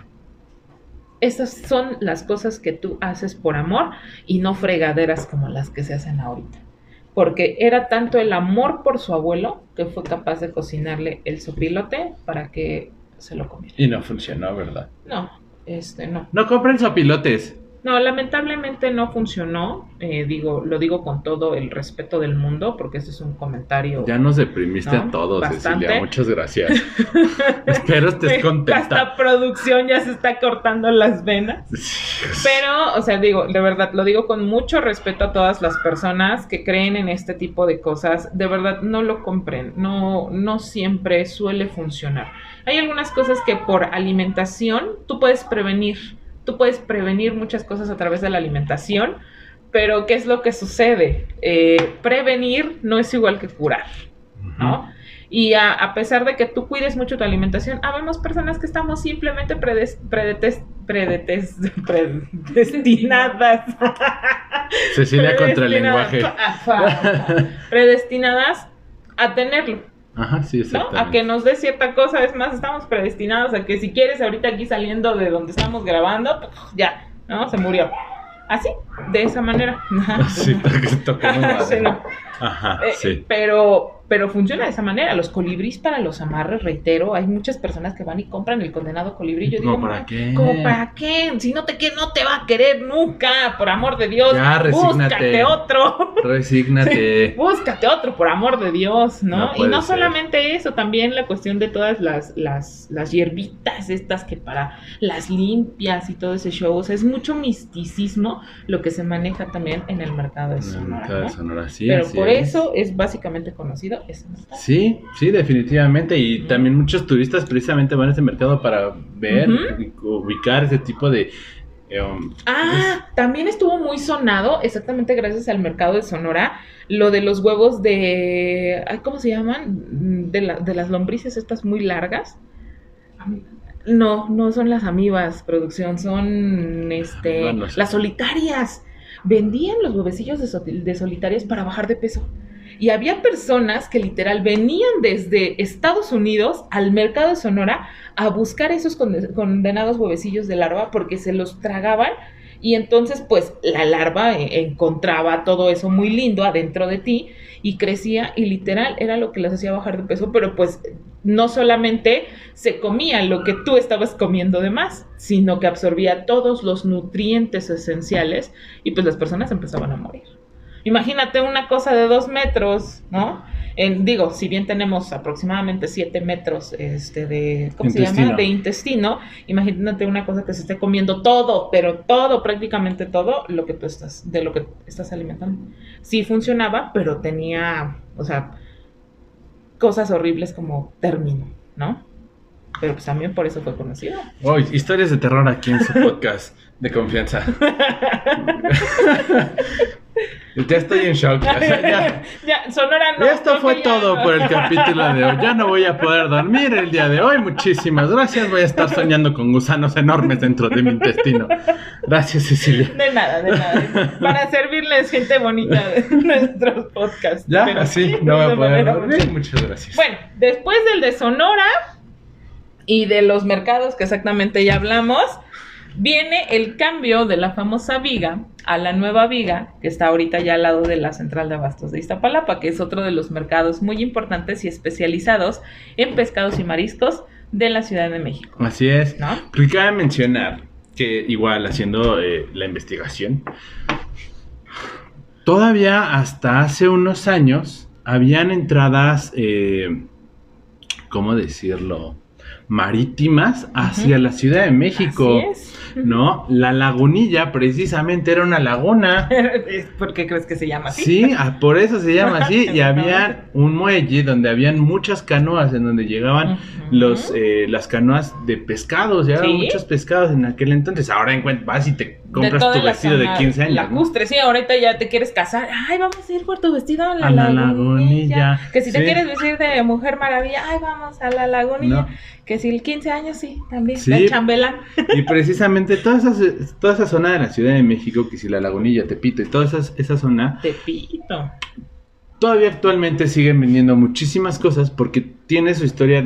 Esas son las cosas que tú haces por amor y no fregaderas como las que se hacen ahorita. Porque era tanto el amor por su abuelo que fue capaz de cocinarle el sopilote para que se lo comiera. Y no funcionó, ¿verdad? No, no. No compren sopilotes. No, lamentablemente no funcionó. Lo digo con todo el respeto del mundo, porque ese es un comentario. Ya nos deprimiste, ¿no?, a todos, bastante. Cecilia. Muchas gracias. Espero estés contenta. Esta producción ya se está cortando las venas. Pero, o sea, de verdad, lo digo con mucho respeto a todas las personas que creen en este tipo de cosas. De verdad, no lo compren. No siempre suele funcionar. Hay algunas cosas que por alimentación tú puedes prevenir. Tú puedes prevenir muchas cosas a través de la alimentación, pero ¿qué es lo que sucede? Prevenir no es igual que curar, ¿no? Uh-huh. Y a pesar de que tú cuides mucho tu alimentación, habemos personas que estamos simplemente predestinadas. Cecilia contra el lenguaje. Predestinadas a tenerlo. Ajá, sí, exactamente. ¿No? A que nos dé cierta cosa. Es más, estamos predestinados a que si quieres ahorita aquí saliendo de donde estamos grabando, pues ya, ¿no? Se murió. Así, de esa manera. Sí, tocamos madera. Sí, no. Ajá, sí. Pero funciona de esa manera. Los colibríes para los amarres, reitero, hay muchas personas que van y compran el condenado colibrí. Yo digo, ¿para qué? ¿Cómo para qué? Si no te quiere, no te va a querer nunca, por amor de Dios. Ya, resígnate. Búscate otro. Resígnate. Sí, búscate otro, por amor de Dios, ¿no? Y no ser. Solamente eso, también la cuestión de todas las hierbitas estas que para las limpias y todo ese show. O sea, es mucho misticismo lo que se maneja también en el mercado de Sonora. En el mercado de Sonora, sí. Pero por eso es básicamente conocido ese mercado. Sí, definitivamente. Y también muchos turistas precisamente van a ese mercado para ver, ubicar ese tipo de... También estuvo muy sonado, exactamente gracias al mercado de Sonora, lo de los huevos de... ¿Cómo se llaman? De las lombrices estas muy largas. No son las amibas, producción, son no sé. Las solitarias. Vendían los huevecillos de solitarias para bajar de peso. Y había personas que literal venían desde Estados Unidos al mercado de Sonora a buscar esos condenados huevecillos de larva porque se los tragaban y entonces pues la larva encontraba todo eso muy lindo adentro de ti y crecía y literal era lo que les hacía bajar de peso, pero pues no solamente se comía lo que tú estabas comiendo de más, sino que absorbía todos los nutrientes esenciales y pues las personas empezaban a morir. Imagínate una cosa de 2 metros, ¿no? Si bien tenemos aproximadamente 7 metros de, ¿cómo se llama? De intestino, imagínate una cosa que se esté comiendo todo, pero todo, prácticamente todo, lo que tú estás alimentando. Sí funcionaba, pero tenía, o sea, cosas horribles como término, ¿no? Pero pues también por eso fue conocido. Historias de terror aquí en su podcast de confianza. Ya estoy en shock. O sea, Ya, Sonora no. esto creo fue que ya todo no. por el capítulo de hoy. Ya no voy a poder dormir el día de hoy. Muchísimas gracias. Voy a estar soñando con gusanos enormes dentro de mi intestino. Gracias, Cecilia. De nada. Para servirles gente bonita de nuestros podcasts. Ya, Pero así sí, no voy de a poder manera dormir. mucho. Muchas gracias. Bueno, después del de Sonora y de los mercados que exactamente ya hablamos, viene el cambio de la famosa viga a la nueva viga, que está ahorita ya al lado de la central de abastos de Iztapalapa, que es otro de los mercados muy importantes y especializados en pescados y mariscos de la Ciudad de México. Así es. ¿No? Porque cabe mencionar que igual haciendo la investigación, todavía hasta hace unos años habían entradas, ¿cómo decirlo? Marítimas hacia la Ciudad de México. Así es. ¿No? La Lagunilla precisamente era una laguna. ¿Por qué crees que se llama así? Sí, por eso se llama así. Y Exactamente. había un muelle donde habían muchas canoas en donde llegaban las canoas de pescados. Llegaban Sí. muchos pescados en aquel entonces. Ahora vas y te compras toda tu la vestido de zona 15 años. ¿no? lacustre, sí, ahorita ya te quieres casar. Ay, vamos a ir por tu vestido a la A la Lagunilla. Lagunilla, Que si te sí. quieres vestir de Mujer Maravilla, ay, vamos a la Lagunilla. No. Que si el 15 años, sí, también. Sí. De chambelán. Y precisamente toda esa zona de la Ciudad de México, que si la Lagunilla, Tepito y toda esa zona, Tepito. todavía actualmente siguen vendiendo muchísimas cosas porque tiene su historia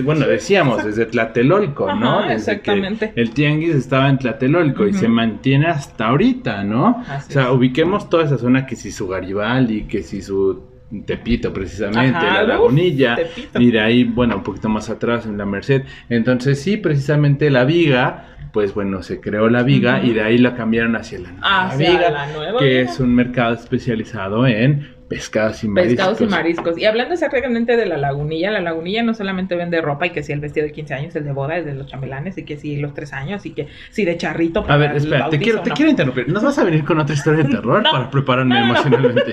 bueno, decíamos, desde Tlatelolco, ¿no? Ajá, Desde exactamente. que el tianguis estaba en Tlatelolco y Ujú. se mantiene hasta ahorita, ¿no? Así O sea, es. ubiquemos toda esa zona, que si su Garibaldi, que si su Tepito precisamente, Ajá, la uf, Lagunilla, Tepito. y de ahí, bueno, un poquito más atrás en la Merced. Entonces sí, precisamente la viga, pues bueno, se creó la viga Ujú. y de ahí la cambiaron hacia la nueva Hacia viga, la nueva que viga. es un mercado especializado en pescados y mariscos. Pescados y mariscos. Y hablando exactamente de la Lagunilla no solamente vende ropa y que si el vestido de 15 años, el de boda, es de los chambelanes, y que si los 3 años, y que si de charrito. A para ver, el espera, te bautizo, quiero ¿no? interrumpir. ¿Nos vas a venir con otra historia de terror No. para prepararme No. emocionalmente?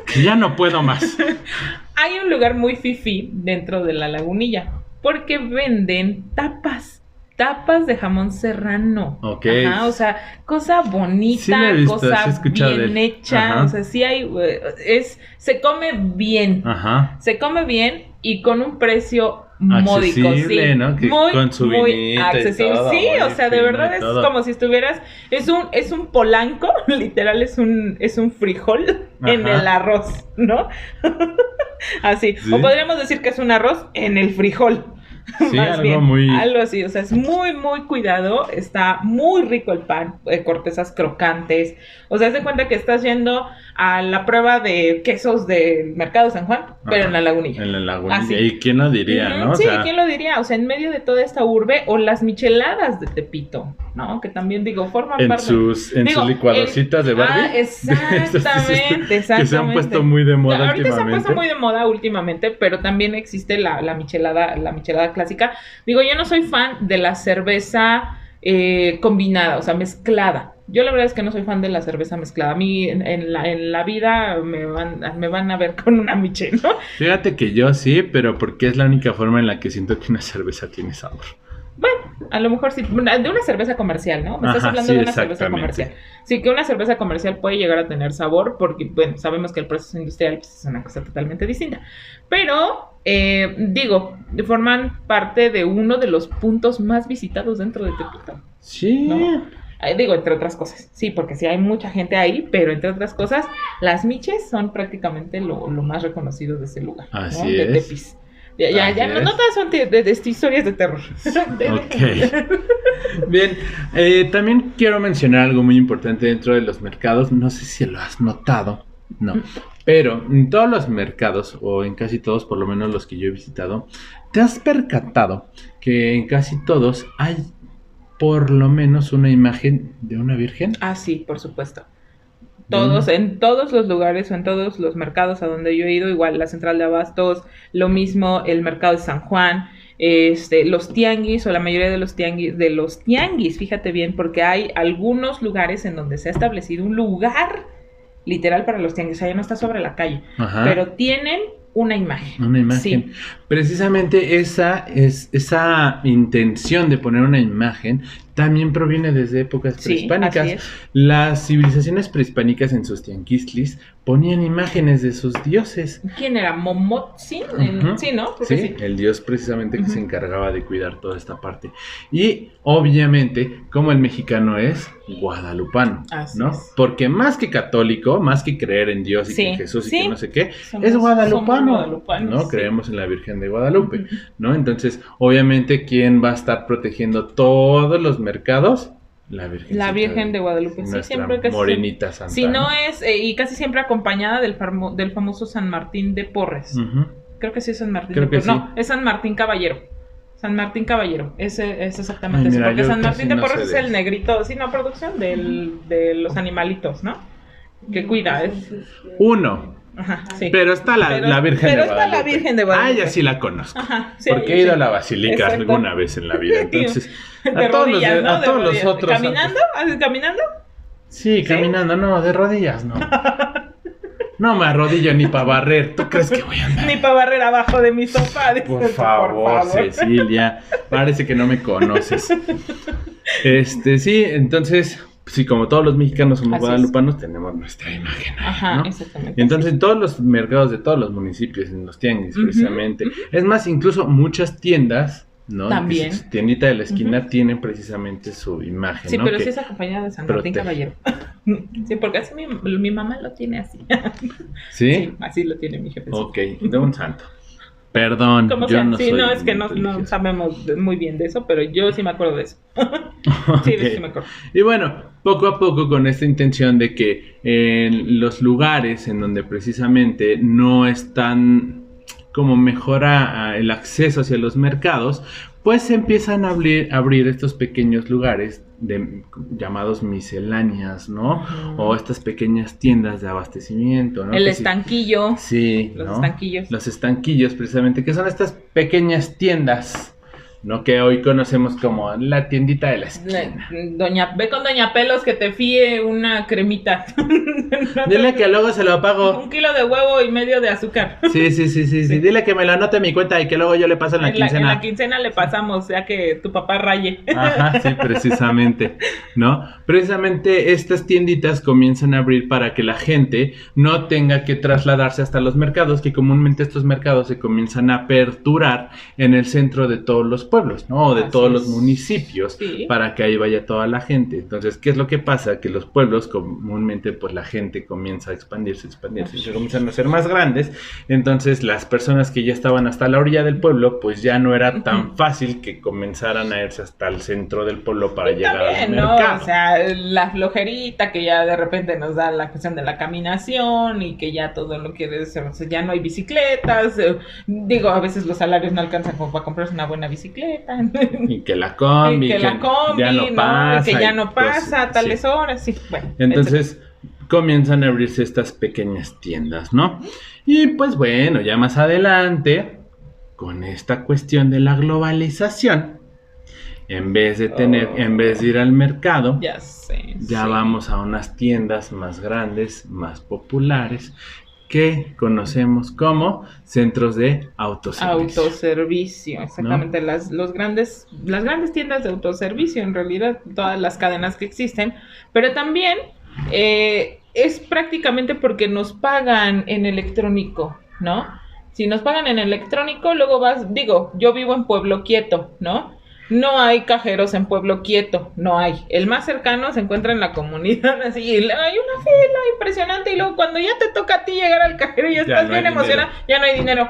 Que ya no puedo más. Hay un lugar muy fifí dentro de la Lagunilla, porque venden tapas de jamón serrano. Ok. Ajá, o sea, cosa bonita, Sí la he visto, sí he cosa escuchado de bien él. hecha, Ajá. o sea, sí hay, se come bien. Ajá. Se come bien y con un precio módico, Accesible, sí. ¿no? Que Muy, con su muy vinito y accesible. todo, Sí, muy o sea, de fino verdad y es todo. como si estuvieras, es un polanco, literal es un frijol en Ajá. el arroz, ¿no? Así. Sí. O podríamos decir que es un arroz en el frijol. Sí, Más algo bien, muy... algo así, o sea, es muy, muy cuidado, está muy rico el pan, cortezas crocantes, o sea, haz de cuenta que estás yendo a la prueba de quesos del Mercado San Juan, pero Ajá. en la Lagunilla. En la Lagunilla. Así. ¿Y quién lo diría, Ujú, no? sí, O sea, ¿quién lo diría? O sea, en medio de toda esta urbe, o las micheladas de Tepito, ¿no? Que también, digo, forman en parte... sus Digo, licuadorcitas de Barbie. Ah, exactamente, Que se han exactamente. puesto muy de moda Ahorita se han últimamente. puesto muy de moda últimamente, pero también existe la michelada clásica. Digo, yo no soy fan de la cerveza combinada, o sea, mezclada. Yo la verdad es que no soy fan de la cerveza mezclada. A mí en la vida me van a ver con una miche, ¿no? Fíjate que yo sí, pero porque es la única forma en la que siento que una cerveza tiene sabor. Bueno, a lo mejor sí, de una cerveza comercial, ¿no? Me estás Ajá, hablando sí, de una cerveza exactamente. comercial. Sí, que una cerveza comercial puede llegar a tener sabor porque, bueno, sabemos que el proceso industrial pues, es una cosa totalmente distinta. Pero, digo, forman parte de uno de los puntos más visitados dentro de Tepito. Sí. ¿No? Digo, entre otras cosas. Sí, porque sí hay mucha gente ahí, pero entre otras cosas, las miches son prácticamente lo más reconocido de ese lugar. Así ¿no? De es. Tepis. Ya, Así no es. todas son de historias de terror. Ok. Bien, también quiero mencionar algo muy importante dentro de los mercados. No sé si lo has notado, no. Pero en todos los mercados, o en casi todos, por lo menos los que yo he visitado, ¿te has percatado que en casi todos hay por lo menos una imagen de una virgen? Ah, sí, por supuesto. En todos los lugares o en todos los mercados a donde yo he ido, igual la central de abastos, lo mismo el mercado de San Juan, los tianguis o la mayoría de los tianguis, fíjate bien, porque hay algunos lugares en donde se ha establecido un lugar literal para los tianguis, o sea, ya no está sobre la calle, Ajá. pero tienen una imagen. Una imagen. Sí. Precisamente esa intención de poner una imagen también proviene desde épocas prehispánicas. Sí, así es. Las civilizaciones prehispánicas en sus tianguistlis ponían imágenes de sus dioses. ¿Quién era? ¿Momotzin? Ujú. Sí, ¿no? Creo Sí, que sí. el dios precisamente que Ujú. se encargaba de cuidar toda esta parte. Y obviamente, como el mexicano es guadalupano, Así ¿no? es. Porque más que católico, más que creer en Dios y Sí, que en Jesús y sí. que no sé qué, Somos- es guadalupano, somos guadalupanos, ¿no? sí. Creemos en la Virgen de Guadalupe, Ujú. ¿no? Entonces, obviamente, ¿quién va a estar protegiendo todos los mercados? La Virgen. La Virgen de Guadalupe, sí, Nuestra siempre casi morenita santa. Si no es, y casi siempre acompañada del famoso San Martín de Porres. Ujú. Creo que sí es San Martín Creo de que Porres. sí. No, es San Martín Caballero. San Martín Caballero. Ese es exactamente Ay, eso. mira, Porque yo San casi Martín de no Porres sé es de el eso. negrito, sí, no, producción de los animalitos, ¿no? Que cuida. Uno. Ajá, sí. Pero está la Virgen pero de está Guadalupe. la Virgen de Guadalupe. Ah, ya sí la conozco. Ajá, sí, Porque he sí. ido a la basílica Exacto. alguna vez en la vida. Entonces, De rodillas, ¿no? a De todos los rodillas. otros. ¿Caminando? ¿Haces caminando? Sí, caminando, no, de rodillas no. No me arrodillo ni para barrer. ¿Tú crees que voy a andar? Ni para barrer abajo de mi sofá. dices Por tú, favor, Cecilia. Parece que no me conoces. Sí, entonces, sí, como todos los mexicanos somos Así es. guadalupanos, tenemos nuestra imagen ahí, Ajá, ¿no? exactamente. Y entonces en todos los mercados de todos los municipios, en los tianguis, Ujú, precisamente. Es más, incluso muchas tiendas, ¿no? También. Que su tiendita de la esquina Ujú. tienen precisamente su imagen, Sí, ¿no? pero Que sí es acompañada de San Martín protege. Caballero. Sí, porque así mi mamá lo tiene así. ¿Sí? Sí, así lo tiene mi jefe. Ok, de un santo. Perdón, Como yo sea, no sí, soy no, es que no religioso. sabemos muy bien de eso, pero yo sí me acuerdo de eso. Sí, de eso sí me acuerdo. Y bueno, poco a poco con esta intención de que en los lugares en donde precisamente no están como mejora el acceso hacia los mercados, pues se empiezan a abrir estos pequeños lugares llamados misceláneas, ¿no? Ujú. O estas pequeñas tiendas de abastecimiento, ¿no? El Que sí- estanquillo. Sí, Los ¿no? estanquillos. Los estanquillos, precisamente, que son estas pequeñas tiendas, ¿no? Que hoy conocemos como la tiendita de la esquina. Ve con Doña Pelos que te fíe una cremita. Dile que luego se lo pago. 1 kilo de huevo y medio de azúcar. Sí. Dile que me lo anote en mi cuenta y que luego yo le paso en la En quincena. la quincena le pasamos, ya que tu papá raye. Ajá, sí, precisamente, ¿no? Precisamente estas tienditas comienzan a abrir para que la gente no tenga que trasladarse hasta los mercados, que comúnmente estos mercados se comienzan a aperturar en el centro de todos los pueblos, ¿no? O de Así todos los es. municipios, Sí. para que ahí vaya toda la gente. Entonces, ¿qué es lo que pasa? Que los pueblos comúnmente, pues la gente comienza a expandirse, y se comienzan a ser más grandes. Entonces, las personas que ya estaban hasta la orilla del pueblo, pues ya no era tan Ujú. fácil que comenzaran a irse hasta el centro del pueblo para Y llegar al también, ¿no? mercado. O sea, la flojerita que ya de repente nos da la cuestión de la caminación y que ya todo lo quiere decir, o sea, ya no hay bicicletas. Digo, a veces los salarios no alcanzan como para comprarse una buena bicicleta. Y que la combi, Y que la combi, ya no ¿no? pasa. Que ya y no pasa a cosas, tales sí. horas, sí, bueno. Entonces comienzan a abrirse estas pequeñas tiendas, ¿no? Y pues bueno, ya más adelante, con esta cuestión de la globalización, en vez de ir al mercado, Ya sé. ya sí. vamos a unas tiendas más grandes, más populares, que conocemos como centros de autoservicio. Autoservicio, exactamente. Las grandes tiendas de autoservicio, en realidad, todas las cadenas que existen, pero también es prácticamente porque nos pagan en electrónico, ¿no? Si nos pagan en electrónico, luego yo vivo en Pueblo Quieto, ¿no? No hay cajeros en Pueblo Quieto, no hay. El más cercano se encuentra en la comunidad, así, y hay una fila impresionante, y luego cuando ya te toca a ti llegar al cajero y ya estás no bien hay emocionado, ya no hay dinero.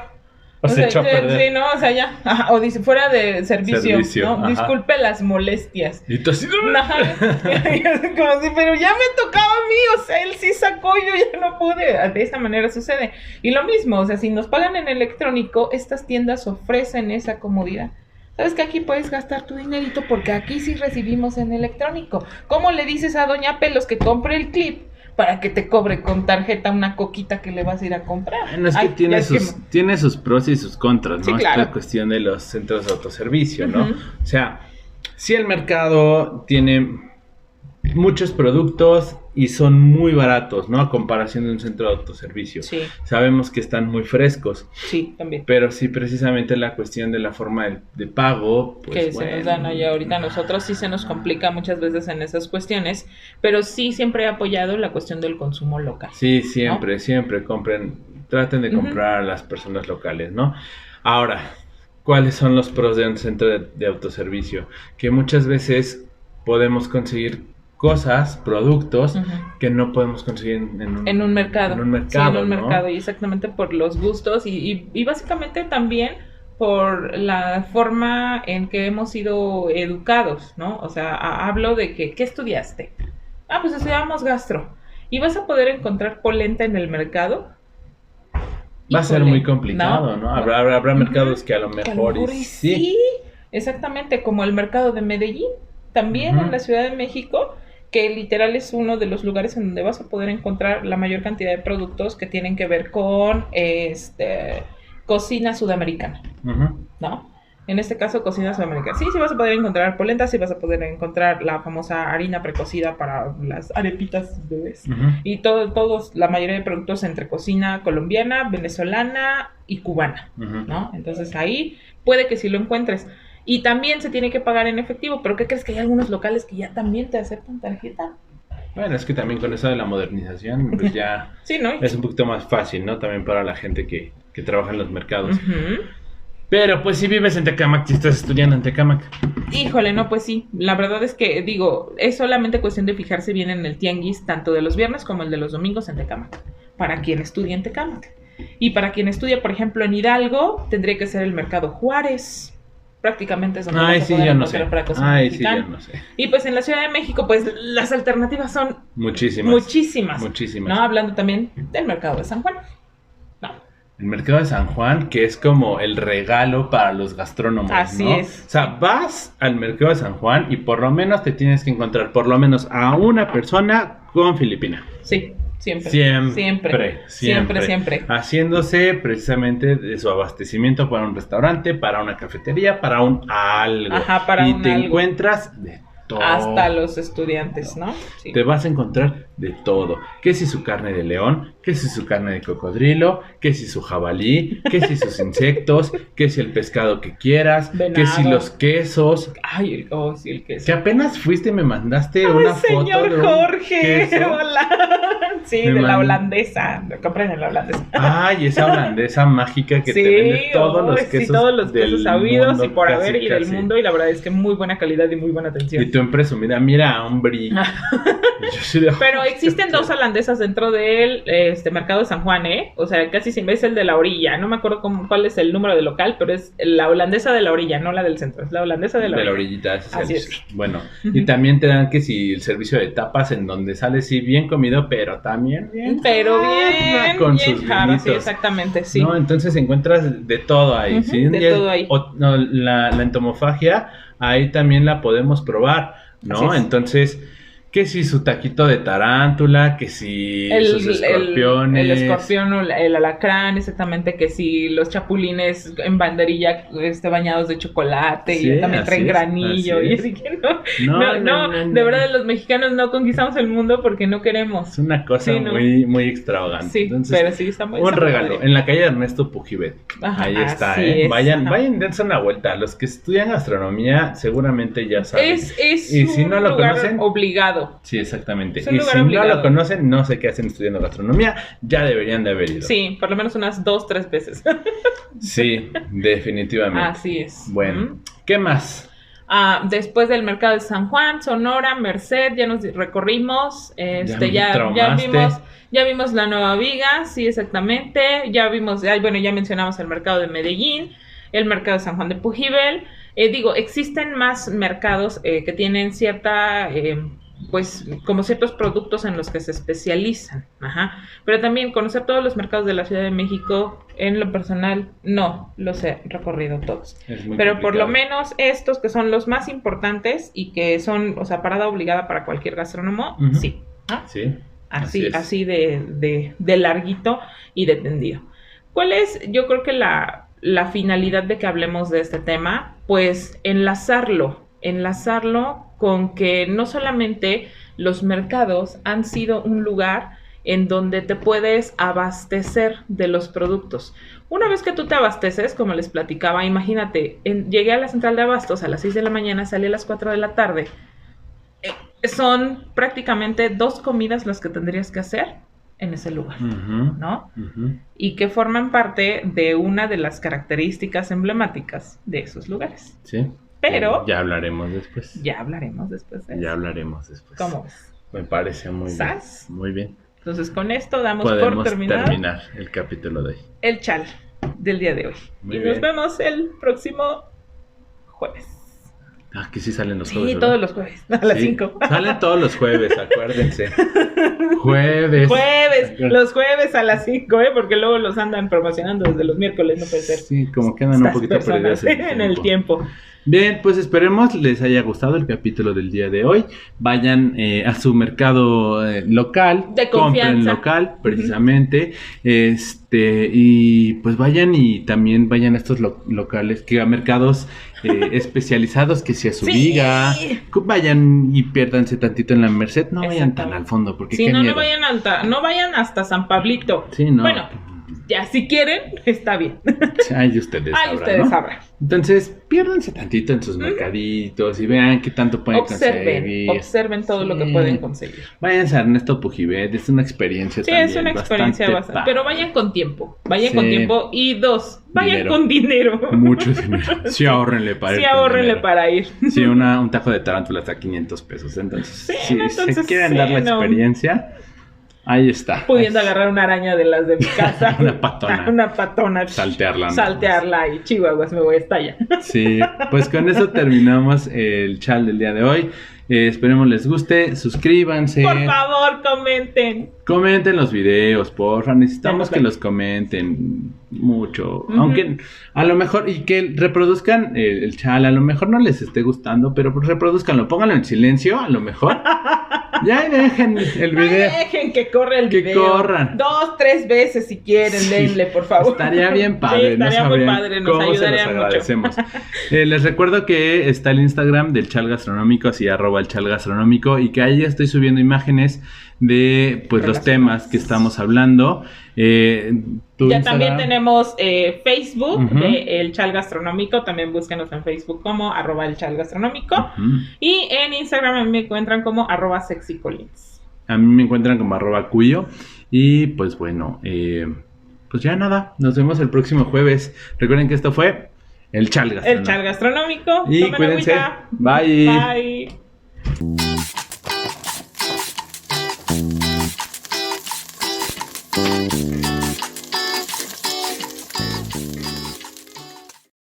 O se echó a perder. Sí, no, o sea, ya. Ajá, o dice, fuera de servicio, Servicio, ¿no? ajá. Disculpe las molestias. Y tú así, Ajá. Como así, pero ya me tocaba a mí, o sea, él sí sacó, yo ya no pude. De esta manera sucede. Y lo mismo, o sea, si nos pagan en electrónico, estas tiendas ofrecen esa comodidad. ¿Sabes que aquí puedes gastar tu dinerito? Porque aquí sí recibimos en electrónico. ¿Cómo le dices a Doña Pelos que compre el clip para que te cobre con tarjeta una coquita que le vas a ir a comprar? Bueno, es que Ay, tiene ya tiene sus pros y sus contras, ¿no? Sí, claro. Esta cuestión de los centros de autoservicio, ¿no? Ujú. O sea, si el mercado tiene muchos productos y son muy baratos, ¿no? A comparación de un centro de autoservicio. Sí, Sabemos que están muy frescos, sí, también. pero sí, precisamente la cuestión de la forma de pago, pues Que se nos dan allá ahorita a nosotros sí se nos complica muchas veces en esas cuestiones, pero sí siempre he apoyado la cuestión del consumo local. Sí, siempre, siempre traten de comprar a las personas locales, ¿no? Ahora, ¿cuáles son los pros de un centro de autoservicio? Que muchas veces podemos conseguir cosas, productos que no podemos conseguir en un mercado. En un ¿no? mercado, y exactamente por los gustos y básicamente también por la forma en que hemos sido educados, ¿no? O sea, hablo de que, ¿qué estudiaste? Ah, pues estudiamos gastro. ¿Y vas a poder encontrar polenta en el mercado? Va a ser Híjole, muy complicado, ¿no? Habrá mercados que a lo mejor y sí. Sí, exactamente, como el mercado de Medellín, también en la Ciudad de México, que literal es uno de los lugares en donde vas a poder encontrar la mayor cantidad de productos que tienen que ver con cocina sudamericana, ¿no? En este caso, cocina sudamericana. Sí, sí vas a poder encontrar polenta, sí vas a poder encontrar la famosa harina precocida para las arepitas bebés. Y todos, la mayoría de productos entre cocina colombiana, venezolana y cubana, ¿no? Entonces ahí puede que sí lo encuentres. Y también se tiene que pagar en efectivo, pero ¿qué crees? Que hay algunos locales que ya también te aceptan tarjeta. Bueno, es que también con eso de la modernización, pues ya sí, ¿no? Es un poquito más fácil, ¿no? También para la gente que trabaja en los mercados. Pero pues si vives en Tecámac, si estás estudiando en Tecámac. Híjole, no, pues sí. La verdad es que, digo, es solamente cuestión de fijarse bien en el tianguis, tanto de los viernes como el de los domingos en Tecámac, para quien estudia en Tecámac. Y para quien estudia, por ejemplo, en Hidalgo, tendría que ser el Mercado Juárez. Prácticamente es donde vas a poder encontrar para cocina mexicana. Sí, yo no sé. Y pues en la Ciudad de México, pues las alternativas son muchísimas. ¿No? Hablando también del Mercado de San Juan. No. El Mercado de San Juan, que es como el regalo para los gastrónomos, Así ¿no? es. O sea, vas al Mercado de San Juan y por lo menos te tienes que encontrar por lo menos a una persona con Filipina. Sí. Siempre. Haciéndose precisamente de su abastecimiento para un restaurante, para una cafetería, para un algo. Ajá, para y un te algo. Encuentras de todo. Hasta los estudiantes, ¿no? Sí. Te vas a encontrar de todo. Que si su carne de león, que si su carne de cocodrilo, que si su jabalí, que si sus insectos, que si el pescado que quieras, venado. Que si los quesos. Ay, sí, el queso. Que apenas fuiste y me mandaste una foto señor Jorge, hola. Sí, de la holandesa. Lo compran en la holandesa. Ay, esa holandesa mágica que te vende todos los quesos. Sí, todos los quesos sabidos y por haber y del casi. mundo. Y la verdad es que muy buena calidad y muy buena atención. Y tú en presumida, mira, hombre. Pero existen dos holandesas dentro del mercado de San Juan, ¿eh? O sea, casi siempre es el de la orilla. No me acuerdo cuál es el número del local, pero es la holandesa de la orilla, no la del centro. Es la holandesa de la orilla. De la orillita. Así es. Bueno, y también te dan que si el servicio de tapas en donde sales sí bien comido, pero también bien. Pero bien. Con bien sus jaro, vinitos. sí, exactamente, sí. No, entonces encuentras de todo ahí. ¿Sí? De todo ahí. La entomofagia, ahí también la podemos probar, ¿no? Entonces, que si su taquito de tarántula, que si sus escorpiones. El escorpión, el alacrán, exactamente, que si los chapulines en banderilla bañados de chocolate, sí, y también traen granillo. Y así que no, de verdad los mexicanos no conquistamos el mundo porque no queremos. Es una cosa muy, muy extravagante. Sí, entonces, pero sí está muy un regalo, en la calle Ernesto Pujibet. Ahí está, Vayan, dense una vuelta. Los que estudian gastronomía seguramente ya saben. Es y si no lo lugar conocen, obligado. Sí, exactamente. Es un y lugar si obligado. no lo conocen, no sé qué hacen estudiando gastronomía, ya deberían de haber ido. Sí, por lo menos unas 2-3 veces. Sí, definitivamente. Así es. Bueno, ¿qué más? Después del mercado de San Juan, Sonora, Merced, ya nos recorrimos, ya vimos la Nueva Viga, sí, exactamente, ya mencionamos el mercado de Medellín, el mercado de San Juan de Pujibel. Existen más mercados que tienen cierta, pues, como ciertos productos en los que se especializan, pero también conocer todos los mercados de la Ciudad de México, en lo personal, no los he recorrido todos, pero por lo menos estos que son los más importantes y que son, o sea, parada obligada para cualquier gastrónomo, sí, ¿no? Sí. Así de larguito y de tendido. ¿Cuál es, yo creo que la finalidad de que hablemos de este tema? Pues enlazarlo con que no solamente los mercados han sido un lugar en donde te puedes abastecer de los productos. Una vez que tú te abasteces, como les platicaba, imagínate, llegué a la central de abastos a las 6 de la mañana, salí a las 4 de la tarde. Son prácticamente 2 comidas las que tendrías que hacer en ese lugar, ¿no? Y que forman parte de una de las características emblemáticas de esos lugares. Sí. Pero ya hablaremos después. Ya hablaremos después de eso. Ya hablaremos después. ¿Cómo ves? Me parece muy ¿Sas? bien. Muy bien. Entonces con esto damos Podemos por terminar el capítulo de hoy. el chal del día de hoy. Muy y bien. nos vemos el próximo jueves. Ah, que sí salen los jueves. Sí, ¿verdad? todos los jueves, a las 5. Salen todos los jueves, acuérdense. Jueves. Los jueves a las 5, porque luego los andan promocionando desde los miércoles, no puede ser. Sí, como que andan un poquito perdidos en el tiempo. Bien, pues esperemos les haya gustado el capítulo del día de hoy. Vayan a su mercado local, de compren confianza. local, precisamente. Y pues vayan y también vayan a estos locales, que a mercados especializados, que sea su viga. Vayan y piérdanse tantito en la Merced. No vayan tan al fondo, porque sí, qué miedo. No vayan hasta San Pablito. Sí, no. Bueno, ya si quieren, está bien. Ay, ustedes sabrán. Entonces, piérdanse tantito en sus mercaditos y vean qué tanto pueden conseguir. Observen todo lo que pueden conseguir. Váyanse a Ernesto Pujibet, es una experiencia también. Sí, es una experiencia bastante. Pero vayan con tiempo. Con tiempo. Y 2, vayan con dinero. Mucho dinero. Sí, ahórrenle para ir. Sí, un taco de tarántula está a 500 pesos. Entonces, si se quieren dar la experiencia, ahí está. Pudiendo agarrar una araña de las de mi casa. Una patona. Saltearla y chihuahuas, me voy a estallar. Sí, pues con eso terminamos el chal del día de hoy. Esperemos les guste, suscríbanse. Por favor, comenten. Comenten los videos, porfa. Necesitamos que los comenten mucho. Aunque a lo mejor, y que reproduzcan el chal, a lo mejor no les esté gustando, pero pues reproduzcanlo, pónganlo en silencio, a lo mejor. Ya dejen el video. Dejen que corra el video. Que corran. 2, 3 veces si quieren, denle, por favor. Estaría bien padre. Sí, estaría muy padre, nos ayudaría mucho. Les recuerdo que está el Instagram del Chal Gastronómico, así @el Chal Gastronómico, y que ahí estoy subiendo imágenes de pues los temas que estamos hablando. Ya también tenemos Facebook de El Chal Gastronómico, también búsquenos en Facebook como @el Chal Gastronómico, y en Instagram me encuentran como @sexycolins. A mí me encuentran como @cuyo, y pues bueno, pues ya nada, nos vemos el próximo jueves. Recuerden que esto fue El Chal Gastronómico. El Chal Gastronómico. Y cuídense. Bye. Bye.